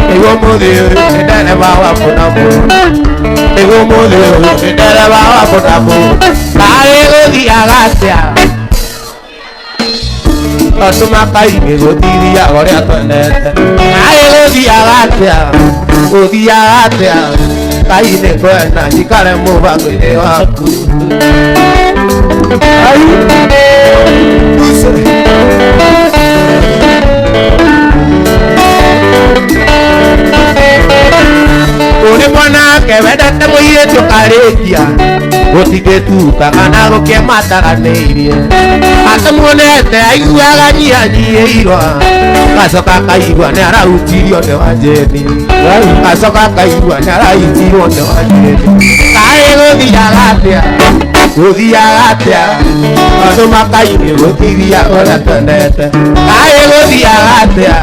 nĩguo mũthĩ ũyũ nĩ ndereba wa mũnamũ nĩguo mũthĩ ũyũ nĩ ndereba wa mũnamũ kaĩ gũthiaga atĩa tondũ makaingĩ gũtithiaga ũrĩa twendete kaĩ gũthiaga atĩa kaĩ nĩ kwenda njikare mũbango-inĩ waku ũrĩ mwanake wendete mũirĩtu karĩkia gũtigĩtuka kana gũkĩmataranĩirie atamuonete aiguaga nyihanyiĩirwa gacoka akaigua nĩ arahutirio nĩ wanjĩni gacoka akaigua nĩ arahitirwo nĩ wanjĩni kaĩ gũthiaga atĩa tondũ makaingĩ gũtithia ũrĩa twendete kaĩ gũthiaga atĩa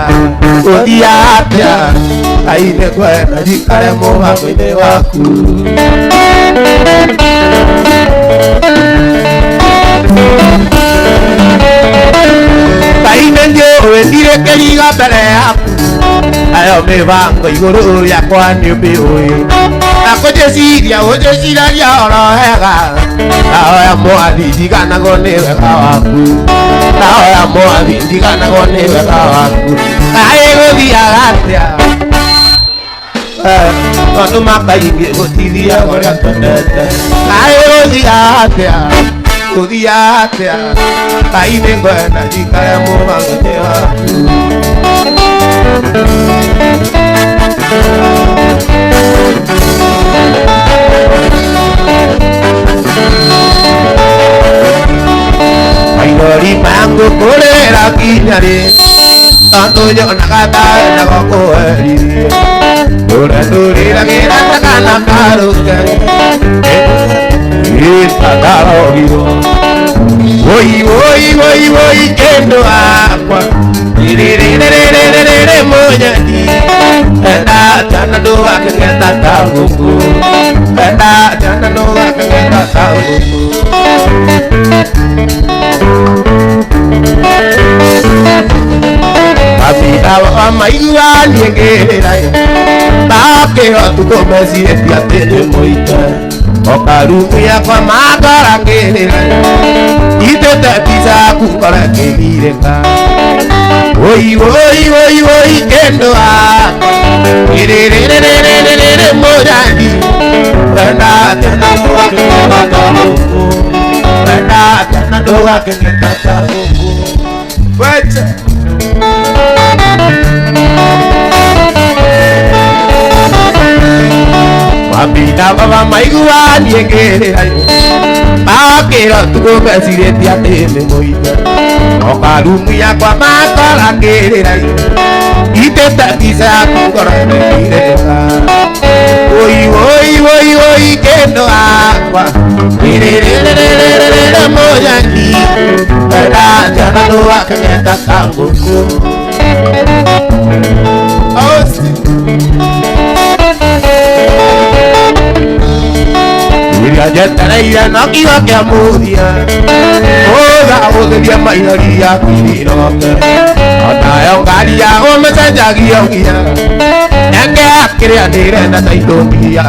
kaĩ nĩ kwenda njikare mũbango-inĩ waku kaĩ nĩ njũĩ ndirĩkĩriga mbere yaku ayo mĩbango igũrũ rĩakwa nĩ ũmĩũĩ na kũnjĩciragia oro hega nahoya mwathi ndiganagwo nĩ wega waku nahoya mwathi ndiganagwo nĩ wega waku kaĩ gũthiaga atĩa tondũ makaingĩ gũtithia ũrĩa twendete kaĩ gũthiaga atĩa kaĩ nĩ ngwenda njikare mũbango-inĩ waku maithori mangu kũrĩra kinya rĩ tondũ nyonaga tarĩ gũkũheririe ũrĩa ndũrĩragĩra takana karũke ĩtakarogirwo woi kĩndũ akwa rĩrĩrĩrĩrĩrĩrĩ mũnyeni enda jana ndũgakĩgeta ta ngũkũ enda jana ndũgakĩgeta ta ngũkũ abida wa maigua niĩngĩrĩra ndakĩro tukũmecirĩtie atĩ nĩ mũite okarumu yakwa makora ngĩrĩra itĩte mbica yaku ngore ngĩgirĩka woi kĩndũ akwa rĩrĩrĩrĩrĩrĩrĩ mũnyeni enda jana ndũgakĩgeta ta ngũkũ enda jana ndũgakĩgeta ta ngũkũ weche abida baba maigua niĩngĩrĩra akĩro tukũmecirĩtie atĩ nĩ mũite okarumu yakwa makora ngĩrĩra itĩte mbica yaku ngoro ngĩgirĩka woi kĩndũ akwa rĩrĩrĩrĩrĩrĩ mũnyeni jana doa kengeta tanguku. Jatara no kiwa kya mudia oga odia maina ya kiriro ona yo ngari ya o meseja giogia yake akire adire na taitombia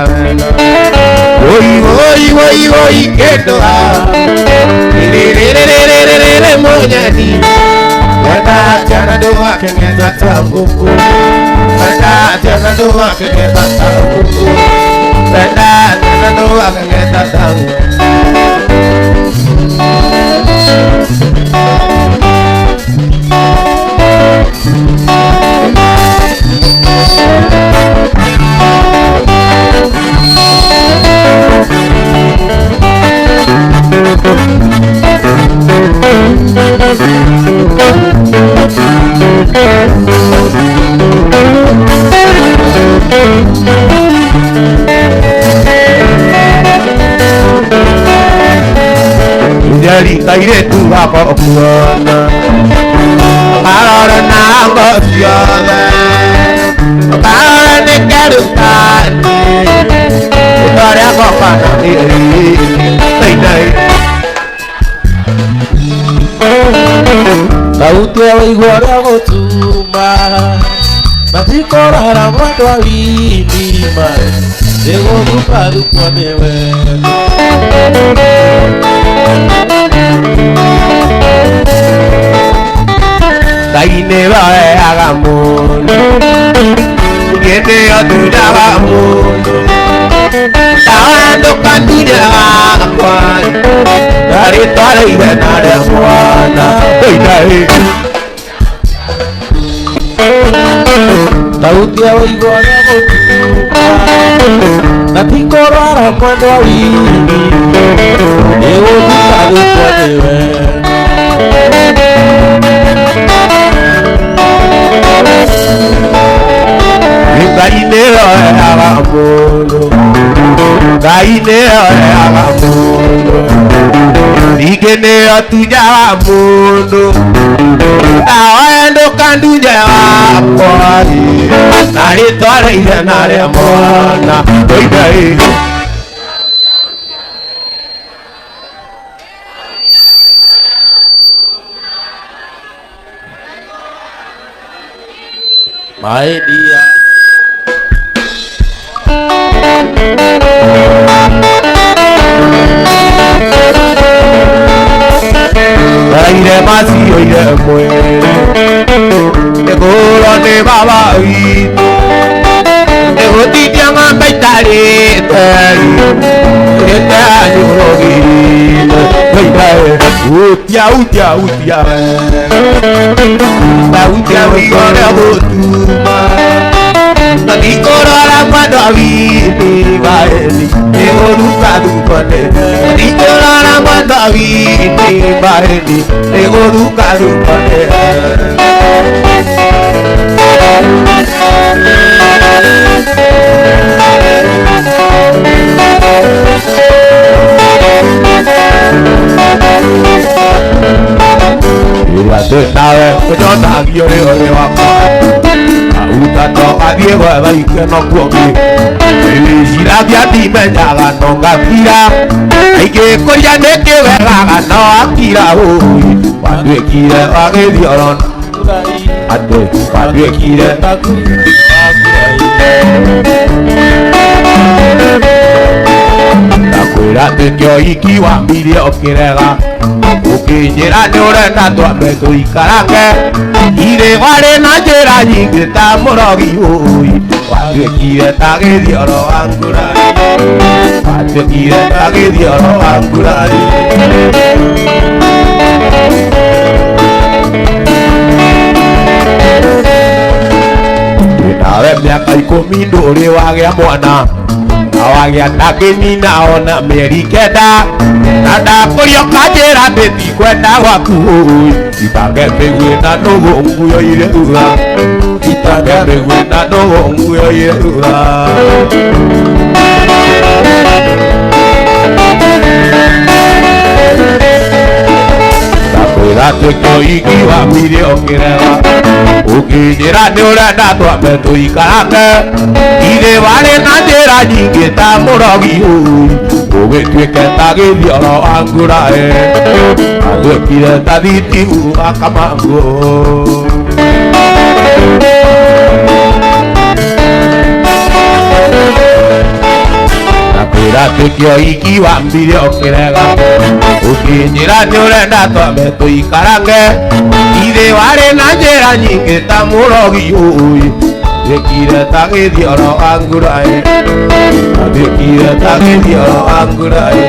oi kedo re monyani Wada jana doa kengeta tanguku Wada jana doa kengeta tanguku Wada jana doa kengeta tanguku Jadi kaire tu apa kuana Karena nama siapa Karena negarkan Karena apa ini Tidak Kau tiada iguara cuma Nanti kau harap tua ini mas Dego lupa lupa dewe Kaine bae agamun Gede atuda agamun Tawando kandunya akwan Dari tore ibenade mwana Oidai Kau tiada iguara cuma Nanti kau harap tua ini Dego lupa lupa dewe Gainero agamundo Gainero agamundo Digene atuja mundo Awendo kanduja akwari Nari tore ide nare mwana Oidai My dear Aire masi oire muere Te goro ne baba vi Te goti tiama baitare tari Te año rogi Utia Utia vigore botuma Nani korora kwado avini baeni Ego duka dupane Nani korora kwado avini baeni Ego duka dupane Nawe kujona giore ore wako Auta toka diego eba ikeno kuoki Shira biati menyaga no ngakira Aike koya neke wega no akira hui Wadu ekire wage dioron Ate wadu ekire Nakwira tekyo iki wambiri okirega Ukinyira niurenda twambe tuikarange Ire wari na njira nyingi ta murogi ui Watuikire ta githioro wa ngurari Watuikire ta githioro wa ngurari Nawe miaka 10 nduri wagĩa mwana Awagĩa takĩni na ona mĩeri 9 Na ndakũria ũkanjĩra atĩ ndikwenda gwaku Itange mĩguĩ na nũgũ nguoire thutha Itange mĩguĩ na nũgũ nguoire thutha Ndakwĩra twĩkio iki wambire ũkĩrega ũkĩnjĩra nĩ ũrenda twambe tũikarange ithe warĩ na njĩra nyingĩ ta mũrogi ũgĩtuĩke ta gĩthioro wa ngurae agwĩkire ta thitimu wa Kamangu nakwĩra twĩkio iki wambire ũkĩrega ũkĩnjĩra nĩ ũrenda twambe tũikarange ithe warĩ na njĩra nyingĩ ta mũrogi agwĩkire ta gĩthioro wa ngurae agwĩkire ta gĩthioro wa ngurae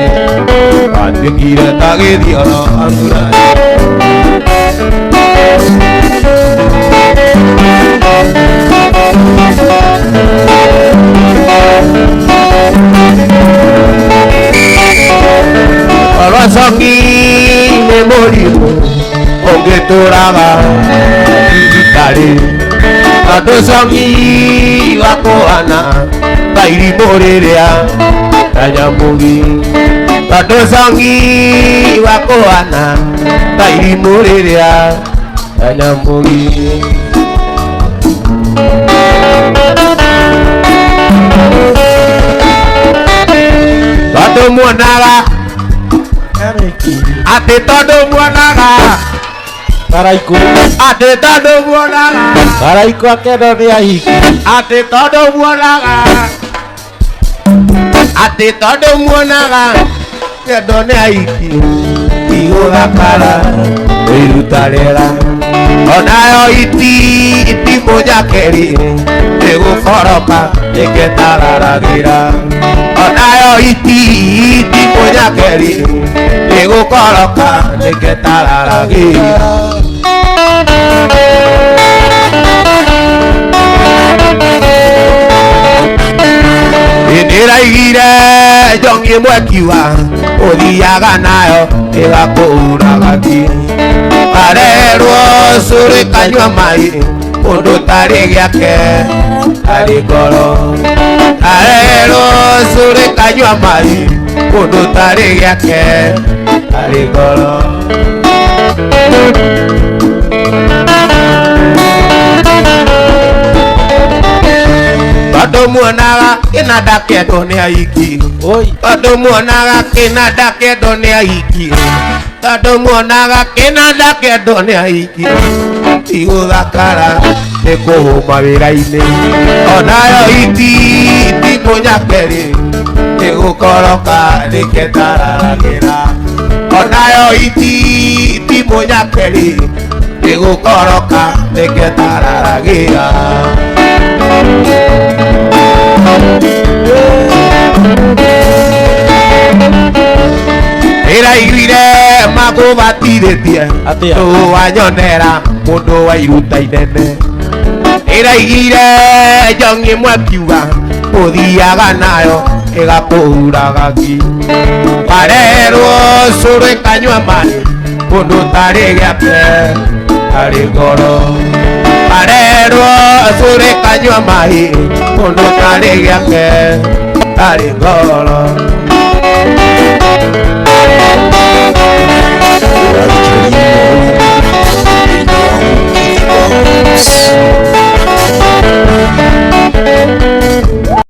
agwĩkire ta gĩthioro wa ngurae Orocoki nĩ mũrimũ ũngĩtũraga thibitarĩ tondũ coki wa kũhana ta irimũ rĩrĩa ta nyamũgi tondũ coki wa kũhana ta irimũ rĩrĩa ta nyamũgi tondũ muonaga atĩ tondũ muonaga Karaiku atĩ tondũ muonaga Karaiku akendo nĩ ahiki atĩ tondũ muonaga atĩ tondũ muonaga kendo nĩ ahiki igũthakara iruta rĩera onayo itimu njakeri ĩgũkoroka ĩgĩtararagĩra onayo itimu njakeri ĩgũkoroka ĩgĩtararagĩra ĩraigire njongi mwekiwa ũthiaga nayo ĩgakũuraga ki arerwo cũrũ kanyua maĩ ũndũ tarĩ gĩake arĩ ngoro arerwo cũrũ kanyua maĩ ũndũ tarĩ gĩake arĩ ngoro tondũ muonaga kĩnanda kĩendwo nĩ ahiki tondũ muonaga kĩnanda kĩendwo nĩ ahiki tondũ muonaga kĩnanda kĩendwo nĩ ahiki igũthakara nĩ kũhũma wĩra-inĩ onayo itimu nyakeri ĩgũkoroka rĩgĩtararagĩra onayo itimu nyakeri ĩgũkoroka rĩgĩtararagĩra ĩraiguire magũbatithĩtie wanyonera mũndũ wa iruta inene ĩraigire njongi mwekiuga ũthiaga nayo ĩgakũuraga ki warerwo cũrũ kanyua maĩ mũndũ tarĩ gĩake arĩ ngoro arerwo cũrũ kanyua maĩ mũndũ tarĩ gĩake arĩ ngoro